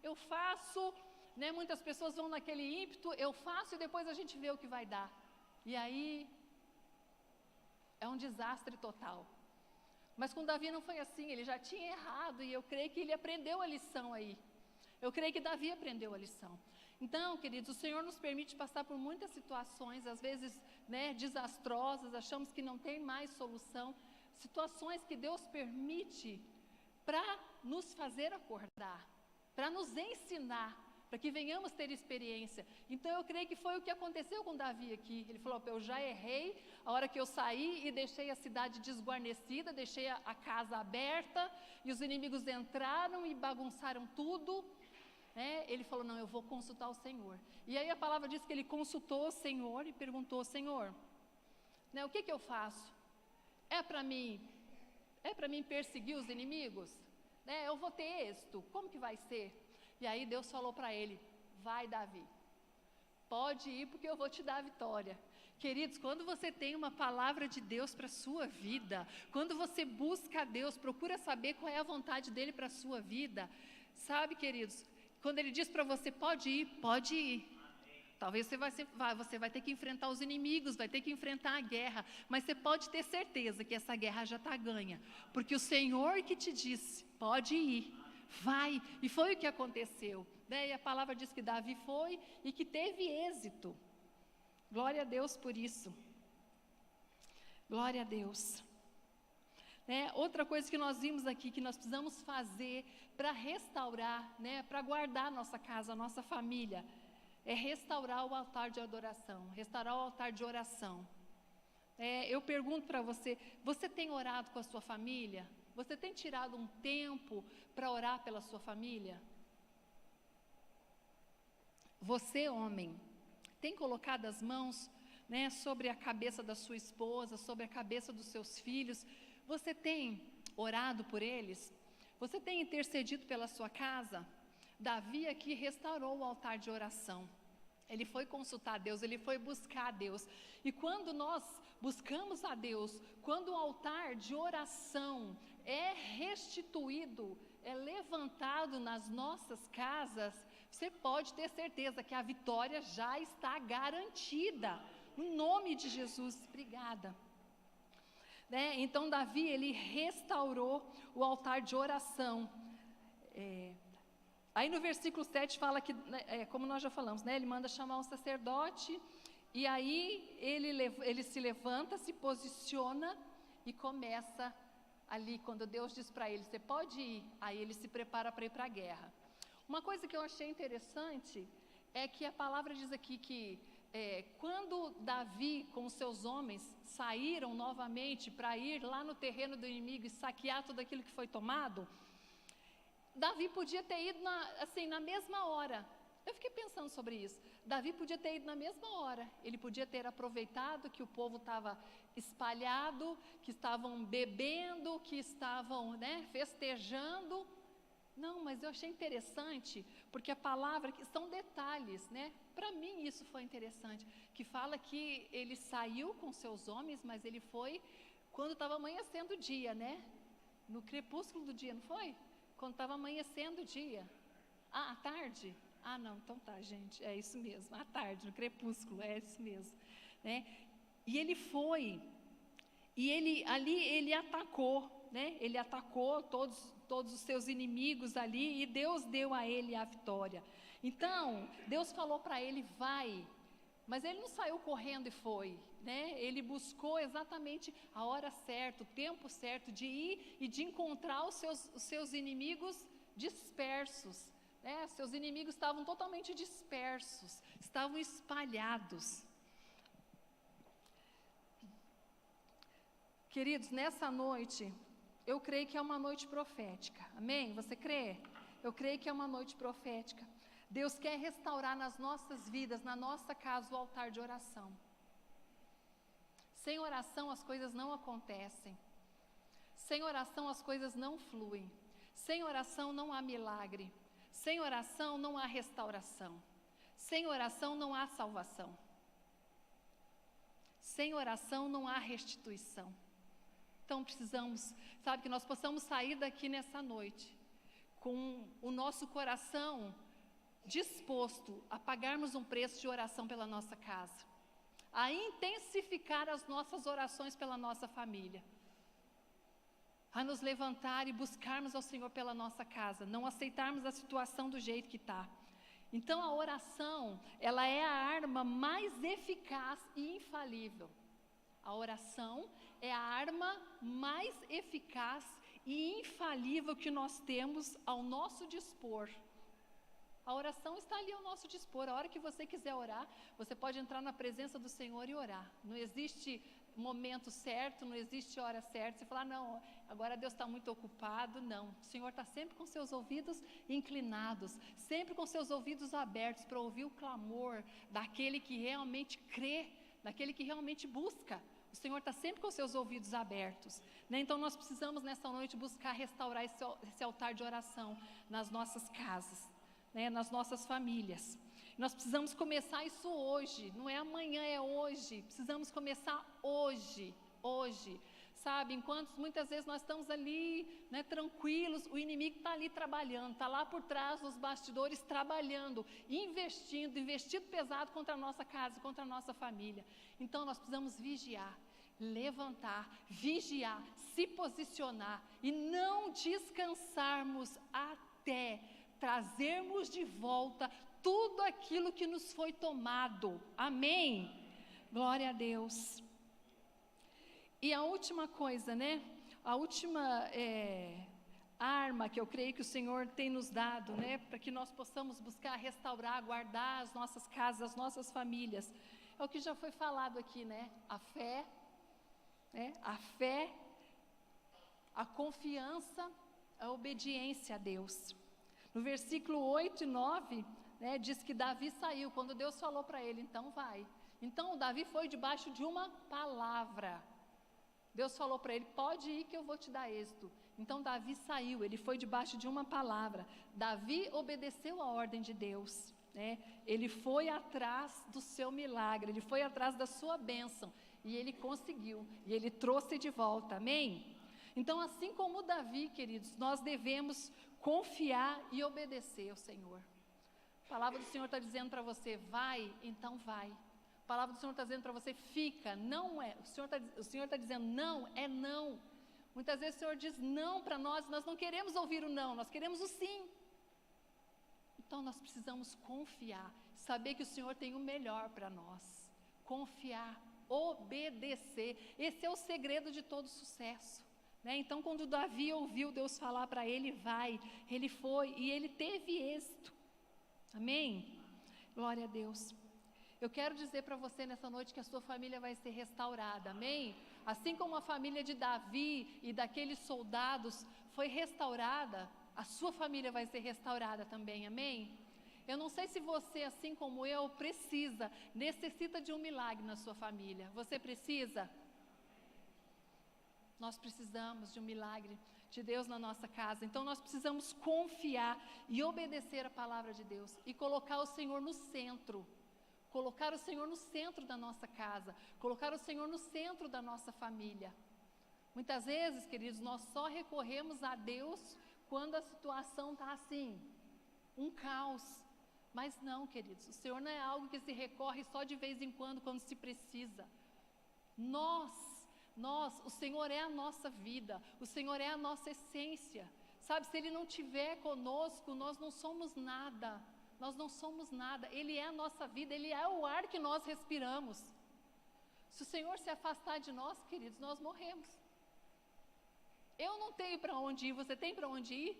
Speaker 2: eu faço, né? Muitas pessoas vão naquele ímpeto, eu faço e depois a gente vê o que vai dar. E aí é um desastre total. Mas com Davi não foi assim, ele já tinha errado e eu creio que ele aprendeu a lição aí. Eu creio que Davi aprendeu a lição. Então, queridos, o Senhor nos permite passar por muitas situações, às vezes, né, desastrosas, achamos que não tem mais solução. Situações que Deus permite para nos fazer acordar, para nos ensinar, para que venhamos ter experiência. Então eu creio que foi o que aconteceu com Davi aqui. Ele falou, eu já errei a hora que eu saí e deixei a cidade desguarnecida, deixei a casa aberta e os inimigos entraram e bagunçaram tudo. Ele falou, não, eu vou consultar o Senhor. E aí a palavra diz que ele consultou o Senhor e perguntou, Senhor, né, o que eu faço? É para mim perseguir os inimigos? Né, eu vou ter êxito, como que vai ser? E aí Deus falou para ele, vai Davi, pode ir porque eu vou te dar a vitória. Queridos, quando você tem uma palavra de Deus para a sua vida, quando você busca a Deus, procura saber qual é a vontade dele para a sua vida, sabe, queridos, quando ele diz para você, pode ir, pode ir. Talvez você vai ter que enfrentar os inimigos, vai ter que enfrentar a guerra, mas você pode ter certeza que essa guerra já está ganha, porque o Senhor que te disse, pode ir. Vai, e foi o que aconteceu, né? E a palavra diz que Davi foi e que teve êxito. Glória a Deus por isso. Glória a Deus. Né? Outra coisa que nós vimos aqui, que nós precisamos fazer para restaurar, né? Para guardar a nossa casa, a nossa família, é restaurar o altar de adoração, restaurar o altar de oração. Eu pergunto para você, você tem orado com a sua família? Você tem tirado um tempo para orar pela sua família? Você, homem, tem colocado as mãos, né, sobre a cabeça da sua esposa, sobre a cabeça dos seus filhos? Você tem orado por eles? Você tem intercedido pela sua casa? Davi aqui restaurou o altar de oração. Ele foi consultar a Deus, ele foi buscar a Deus. E quando nós buscamos a Deus, quando o altar de oração é restituído, é levantado nas nossas casas, você pode ter certeza que a vitória já está garantida. No nome de Jesus, obrigada. Né? Então Davi, ele restaurou o altar de oração. Aí no versículo 7 fala que, como nós já falamos, né, ele manda chamar um sacerdote, e aí ele se levanta, se posiciona e começa ali, quando Deus diz para ele, você pode ir, aí ele se prepara para ir para a guerra. Uma coisa que eu achei interessante é que a palavra diz aqui que quando Davi com os seus homens saíram novamente para ir lá no terreno do inimigo e saquear tudo aquilo que foi tomado, Davi podia ter ido na mesma hora. Eu fiquei pensando sobre isso. Davi podia ter ido na mesma hora. Ele podia ter aproveitado que o povo estava espalhado, que estavam bebendo, que estavam festejando. Não, mas eu achei interessante, porque a palavra, que são detalhes, Para mim isso foi interessante, que fala que ele saiu com seus homens, mas ele foi quando estava amanhecendo o dia, No crepúsculo do dia, não foi? Quando estava amanhecendo o dia. À tarde? Não, então tá, gente, é isso mesmo, à tarde, no crepúsculo, é isso mesmo, E ele foi, e ele atacou, Ele atacou todos os seus inimigos ali, e Deus deu a ele a vitória. Então, Deus falou para ele, vai, mas ele não saiu correndo e foi, Ele buscou exatamente a hora certa, o tempo certo de ir e de encontrar os seus inimigos dispersos, Seus inimigos estavam totalmente dispersos, estavam espalhados. Queridos, nessa noite, eu creio que é uma noite profética, amém? Você crê? Eu creio que é uma noite profética. Deus quer restaurar nas nossas vidas, na nossa casa, o altar de oração. Sem oração as coisas não acontecem. Sem oração as coisas não fluem. Sem oração não há milagre. Sem oração não há restauração. Sem oração não há salvação. Sem oração não há restituição. Então precisamos, que nós possamos sair daqui nessa noite com o nosso coração disposto a pagarmos um preço de oração pela nossa casa, a intensificar as nossas orações pela nossa família, a nos levantar e buscarmos ao Senhor pela nossa casa, não aceitarmos a situação do jeito que está. Então a oração, ela é a arma mais eficaz e infalível. A oração é a arma mais eficaz e infalível que nós temos ao nosso dispor. A oração está ali ao nosso dispor. A hora que você quiser orar, você pode entrar na presença do Senhor e orar. Não existe momento certo, não existe hora certa. Você falar, não, agora Deus está muito ocupado. Não, o Senhor está sempre com seus ouvidos inclinados, sempre com seus ouvidos abertos para ouvir o clamor daquele que realmente crê, daquele que realmente busca. O Senhor está sempre com seus ouvidos abertos, Então nós precisamos nessa noite buscar restaurar esse altar de oração nas nossas casas, nas nossas famílias. Nós precisamos começar isso hoje, não é amanhã, é hoje. Precisamos começar hoje, enquanto muitas vezes nós estamos ali, tranquilos, o inimigo está ali trabalhando, está lá por trás dos bastidores trabalhando, investindo pesado contra a nossa casa, contra a nossa família. Então nós precisamos vigiar, levantar, vigiar, se posicionar e não descansarmos até trazermos de volta tudo aquilo que nos foi tomado. Amém? Glória a Deus. E a última coisa, A última arma que eu creio que o Senhor tem nos dado, para que nós possamos buscar restaurar, guardar as nossas casas, as nossas famílias, é o que já foi falado aqui, A fé, a fé, a confiança, a obediência a Deus. No versículo 8 e 9, diz que Davi saiu, quando Deus falou para ele, então vai. Então Davi foi debaixo de uma palavra. Deus falou para ele, pode ir que eu vou te dar êxito. Então Davi saiu, ele foi debaixo de uma palavra. Davi obedeceu a ordem de Deus, Ele foi atrás do seu milagre, ele foi atrás da sua bênção. E ele conseguiu, e ele trouxe de volta, amém? Então assim como Davi, queridos, nós devemos confiar e obedecer ao Senhor. A palavra do Senhor está dizendo para você, vai, então vai. A palavra do Senhor está dizendo para você, fica, não é. O Senhor está dizendo, não, é não. Muitas vezes o Senhor diz não para nós não queremos ouvir o não, nós queremos o sim. Então nós precisamos confiar, saber que o Senhor tem o melhor para nós. Confiar, obedecer, esse é o segredo de todo sucesso. né? Então, quando Davi ouviu Deus falar para ele, vai, ele foi e ele teve êxito. Amém? Glória a Deus. Eu quero dizer para você nessa noite que a sua família vai ser restaurada, amém? Assim como a família de Davi e daqueles soldados foi restaurada, a sua família vai ser restaurada também, amém? Eu não sei se você, assim como eu, necessita de um milagre na sua família. Você precisa? Nós precisamos de um milagre de Deus na nossa casa. Então nós precisamos confiar e obedecer a palavra de Deus e colocar o Senhor no centro. Colocar o Senhor no centro da nossa casa, colocar o Senhor no centro da nossa família. Muitas vezes, queridos, nós só recorremos a Deus quando a situação está assim, um caos. Mas não, queridos, o Senhor não é algo que se recorre só de vez em quando se precisa. O Senhor é a nossa vida, o Senhor é a nossa essência. Sabe, se Ele não estiver conosco, nós não somos nada. Nós não somos nada, Ele é a nossa vida, Ele é o ar que nós respiramos. Se o Senhor se afastar de nós, queridos, nós morremos. Eu não tenho para onde ir, você tem para onde ir?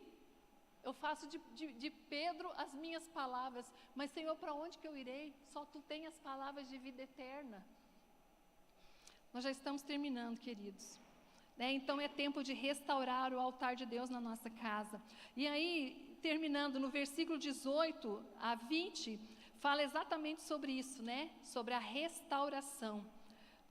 Speaker 2: Eu faço de Pedro as minhas palavras, mas Senhor, para onde que eu irei? Só Tu tem as palavras de vida eterna. Nós já estamos terminando, queridos. Então é tempo de restaurar o altar de Deus na nossa casa. E aí, terminando no versículo 18 a 20, fala exatamente sobre isso, né? Sobre a restauração.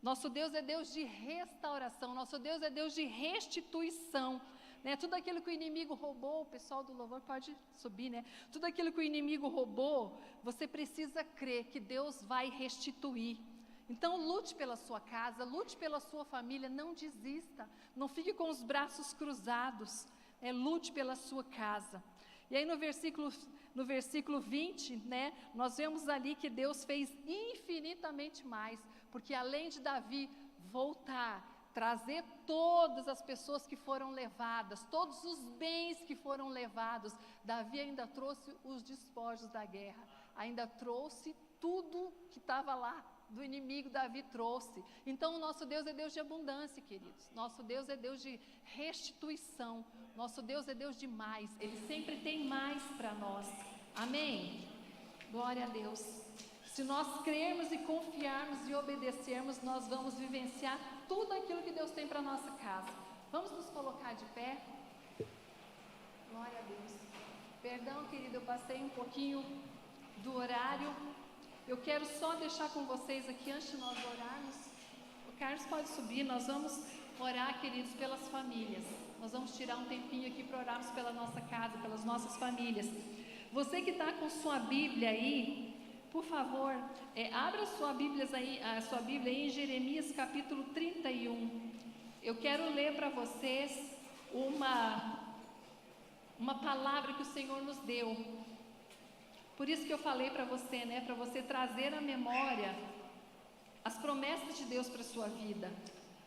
Speaker 2: Nosso Deus é Deus de restauração, nosso Deus é Deus de restituição, né? Tudo aquilo que o inimigo roubou, o pessoal do louvor pode subir, né? Tudo aquilo que o inimigo roubou, você precisa crer que Deus vai restituir. Então lute pela sua casa, lute pela sua família, não desista, não fique com os braços cruzados, lute pela sua casa. E aí no versículo 20, né, nós vemos ali que Deus fez infinitamente mais, porque além de Davi voltar, trazer todas as pessoas que foram levadas, todos os bens que foram levados, Davi ainda trouxe os despojos da guerra, ainda trouxe tudo que estava lá do inimigo, Davi trouxe. Então o nosso Deus é Deus de abundância, queridos. Nosso Deus é Deus de restituição. Nosso Deus é Deus de mais. Ele sempre tem mais para nós. Amém? Glória a Deus. Se nós crermos e confiarmos e obedecermos, nós vamos vivenciar tudo aquilo que Deus tem para a nossa casa. Vamos nos colocar de pé? Glória a Deus. Perdão, querido, eu passei um pouquinho do horário. Eu quero só deixar com vocês aqui, antes de nós orarmos, o Carlos pode subir, nós vamos orar, queridos, pelas famílias. Nós vamos tirar um tempinho aqui para orarmos pela nossa casa, pelas nossas famílias. Você que está com sua Bíblia aí, por favor, abra a sua Bíblia aí em Jeremias capítulo 31. Eu quero ler para vocês uma palavra que o Senhor nos deu. Por isso que eu falei para você, né? Para você trazer à memória as promessas de Deus para a sua vida.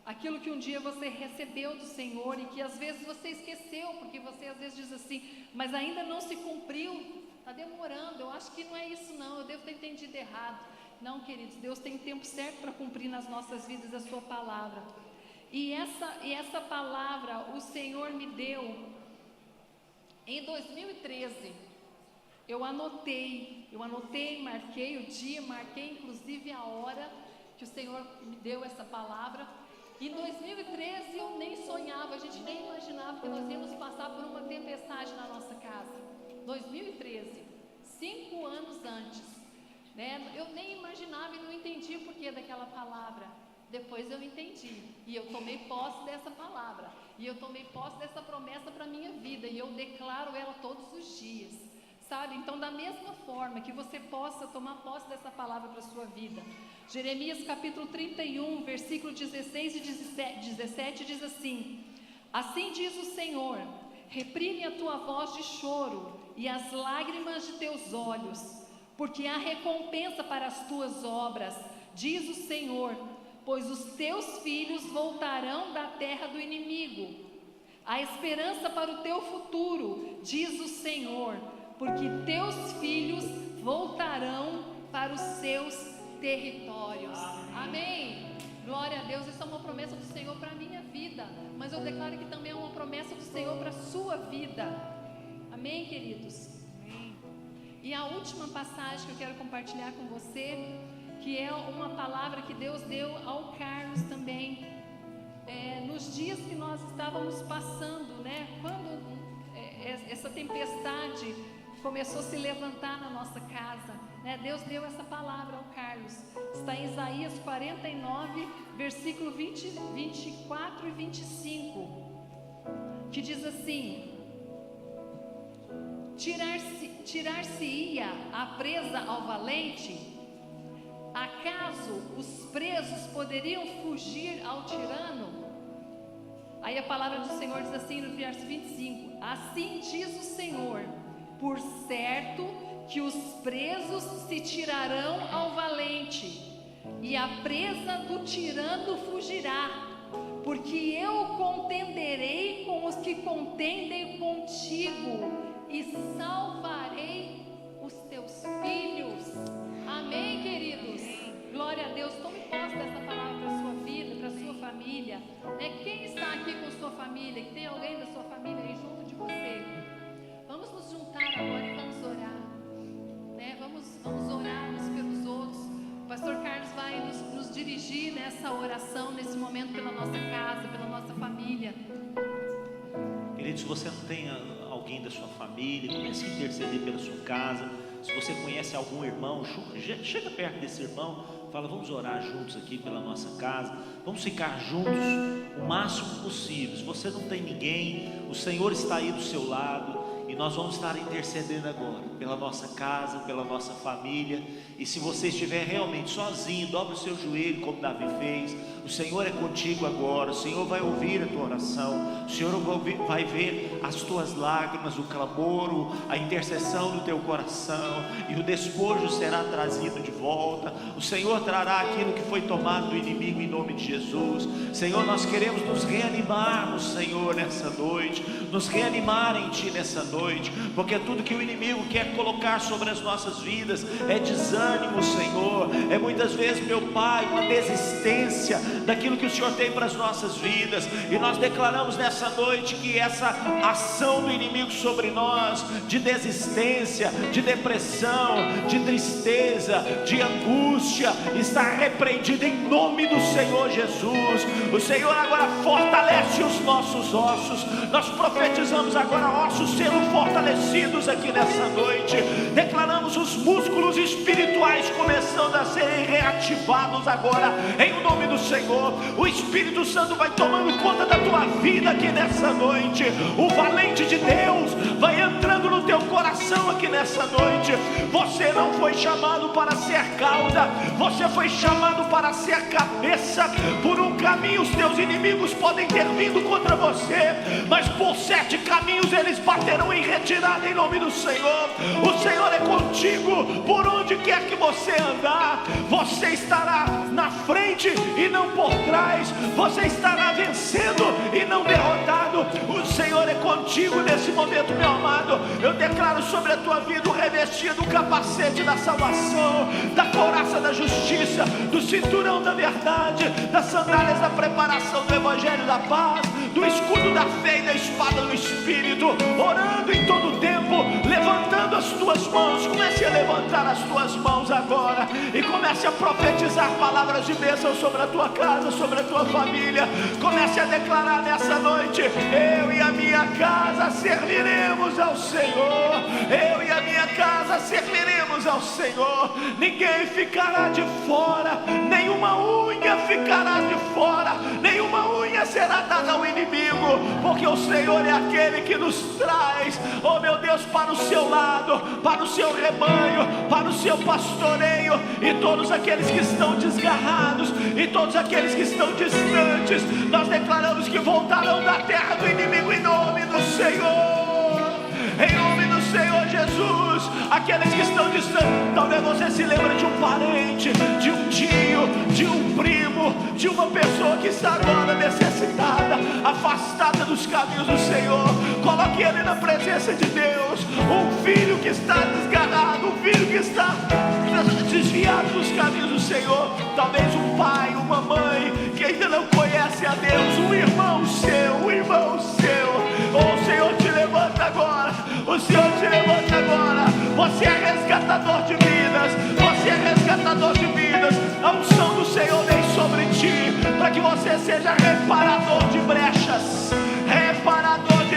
Speaker 2: Aquilo que um dia você recebeu do Senhor e que às vezes você esqueceu, porque você às vezes diz assim, mas ainda não se cumpriu, está demorando, eu acho que não é isso não, eu devo ter entendido errado. Não, queridos, Deus tem tempo certo para cumprir nas nossas vidas a sua palavra. E essa palavra o Senhor me deu em 2013. Eu anotei, marquei o dia, marquei inclusive a hora que o Senhor me deu essa palavra. Em 2013 eu nem sonhava, a gente nem imaginava que nós íamos passar por uma tempestade na nossa casa. 2013, 5 anos antes, né? Eu nem imaginava e não entendi o porquê daquela palavra. Depois eu entendi e eu tomei posse dessa palavra. E eu tomei posse dessa promessa para a minha vida e eu declaro ela todos os dias. Sabe? Então, da mesma forma que você possa tomar posse dessa palavra para a sua vida. Jeremias capítulo 31, versículo 16 e 17 diz assim: assim diz o Senhor, reprime a tua voz de choro e as lágrimas de teus olhos, porque há recompensa para as tuas obras, diz o Senhor, pois os teus filhos voltarão da terra do inimigo. Há esperança para o teu futuro, diz o Senhor, porque teus filhos voltarão para os seus territórios. Amém. Glória a Deus, isso é uma promessa do Senhor para a minha vida, mas eu declaro que também é uma promessa do Senhor para a sua vida. Amém, queridos? Amém. E a última passagem que eu quero compartilhar com você, que é uma palavra que Deus deu ao Carlos também, nos dias que nós estávamos passando, né? Quando essa tempestade começou a se levantar na nossa casa, né? Deus deu essa palavra ao Carlos. Está em Isaías 49, versículo 24 e 25, que diz assim: tirar-se-ia a presa ao valente? Acaso os presos poderiam fugir ao tirano? Aí a palavra do Senhor diz assim no verso 25: assim diz o Senhor, por certo que os presos se tirarão ao valente, e a presa do tirano fugirá, porque eu contenderei com os que contendem contigo, e salvarei os teus filhos. Amém, queridos? Glória a Deus. Tome posse dessa palavra para a sua vida, para a sua família. Quem está aqui com sua família? Que tem alguém da sua família aí junto de você? Vamos nos juntar agora e vamos orar. Vamos orar uns pelos outros. O pastor Carlos vai nos dirigir nessa oração, nesse momento, pela nossa casa, pela nossa família.
Speaker 1: Querido, se você não tem alguém da sua família, comece a interceder pela sua casa. Se você conhece algum irmão, chega perto desse irmão, fala: vamos orar juntos aqui pela nossa casa, vamos ficar juntos o máximo possível. Se você não tem ninguém, o Senhor está aí do seu lado, e nós vamos estar intercedendo agora pela nossa casa, pela nossa família. E se você estiver realmente sozinho, dobre o seu joelho como Davi fez. O Senhor é contigo agora, o Senhor vai ouvir a tua oração, o Senhor vai ver as tuas lágrimas, o clamor, a intercessão do teu coração, e o despojo será trazido de volta. O Senhor trará aquilo que foi tomado do inimigo em nome de Jesus. Senhor, nós queremos nos reanimar no Senhor nessa noite, nos reanimar em Ti nessa noite, porque tudo que o inimigo quer colocar sobre as nossas vidas é desânimo, Senhor, é muitas vezes, meu Pai, uma desistência daquilo que o Senhor tem para as nossas vidas. E nós declaramos nessa noite que essa ação do inimigo sobre nós, de desistência, de depressão, de tristeza, de angústia, está repreendida em nome do Senhor Jesus. O Senhor agora fortalece os nossos ossos. Nós profetizamos agora ossos sendo fortalecidos aqui nessa noite. Declaramos os músculos espirituais começando a serem reativados agora em nome do Senhor. O Espírito Santo vai tomando conta da tua vida aqui nessa noite. O valente de Deus vai entrando no teu coração aqui nessa noite. Você não foi chamado para ser cauda, você foi chamado para ser cabeça. Por um caminho os teus inimigos podem ter vindo contra você, mas por 7 caminhos eles baterão em retirada em nome do Senhor. O Senhor é contigo por onde quer que você andar. Você estará na frente e não por trás, você estará vencendo e não derrotado. O Senhor é contigo nesse momento, meu amado. Eu declaro sobre a tua vida o revestir do capacete da salvação, da couraça da justiça, do cinturão da verdade, das sandálias da preparação do evangelho da paz, do escudo da fé e da espada do Espírito, orando em todo tempo, levantando as tuas mãos. Comece a levantar as tuas mãos agora e comece a profetizar palavras de bênção sobre a tua casa, sobre a tua família. Comece a declarar nessa noite: eu e a minha casa serviremos ao Senhor. Eu e a minha casa serviremos ao Senhor. Ninguém ficará de fora, nenhuma unha ficará de fora, nenhuma unha será dada ao inimigo, porque o Senhor é aquele que nos traz, oh meu Deus, para o seu lado, para o seu rebanho, para o seu pastoreio. E todos aqueles que estão desgarrados, e todos aqueles que estão distantes, nós declaramos que voltarão da terra do inimigo em nome do Senhor, em nome do Senhor Jesus. Aqueles que estão distantes, talvez você se lembre de um parente, de um tio, de um primo, de uma pessoa que está agora necessitada, afastada dos caminhos do Senhor. Coloque ele na presença de Deus. Um filho que está desgarrado, um filho que está desviado dos caminhos do Senhor, talvez um pai, uma mãe que ainda não conhece a Deus, um irmão seu, oh Senhor, te levanta agora, o Senhor te levanta agora. Você é resgatador de vidas, você é resgatador de vidas. A unção do Senhor vem sobre ti, para que você seja reparador de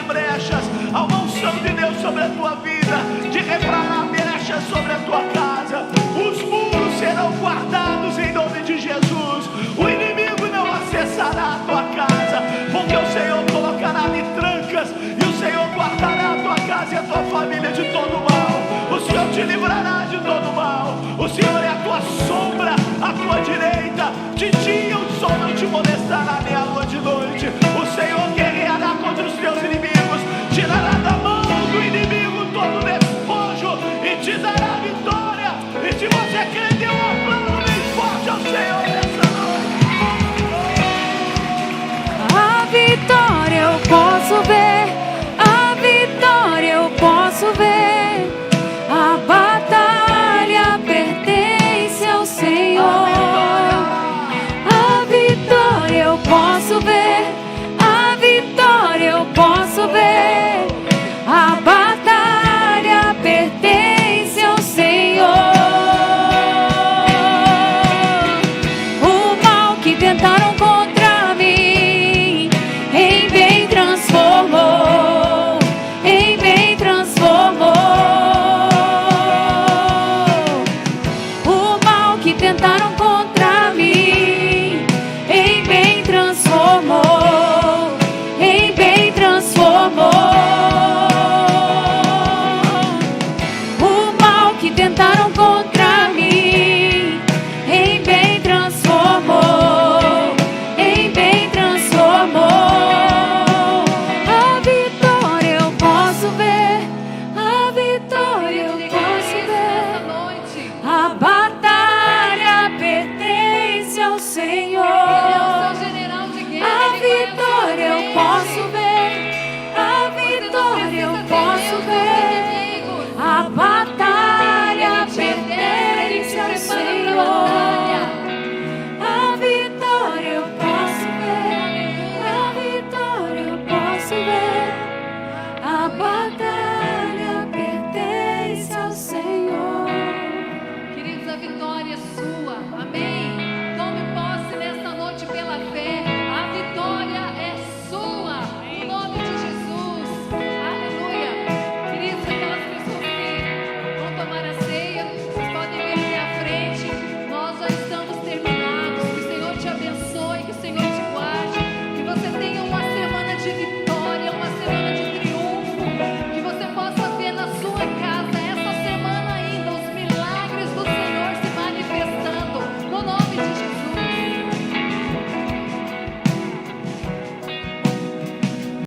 Speaker 1: brechas, há uma unção de Deus sobre a tua vida, de reparar brechas sobre a tua casa. Os muros serão guardados em nome de Jesus, o inimigo não acessará a tua casa, porque o Senhor colocará ali trancas, e o Senhor guardará a tua casa e a tua família de todo mal. O Senhor te livrará de todo mal, o Senhor é a tua sombra, a tua direita, de dia o sol não te molestará, nem a lua de noite. O Senhor guerreará contra os teus inimigos, tirará da mão do inimigo todo despojo e te dará vitória. E se você crê, dê um aplauso bem forte ao Senhor nessa noite.
Speaker 3: A vitória eu posso ver, a vitória eu posso ver, a batalha pertence ao Senhor. A vitória eu posso ver, a vitória eu posso ver, a batalha pertence ao Senhor. O mal que tentaram contra mim, em bem transformou, em bem transformou. O mal que tentaram contra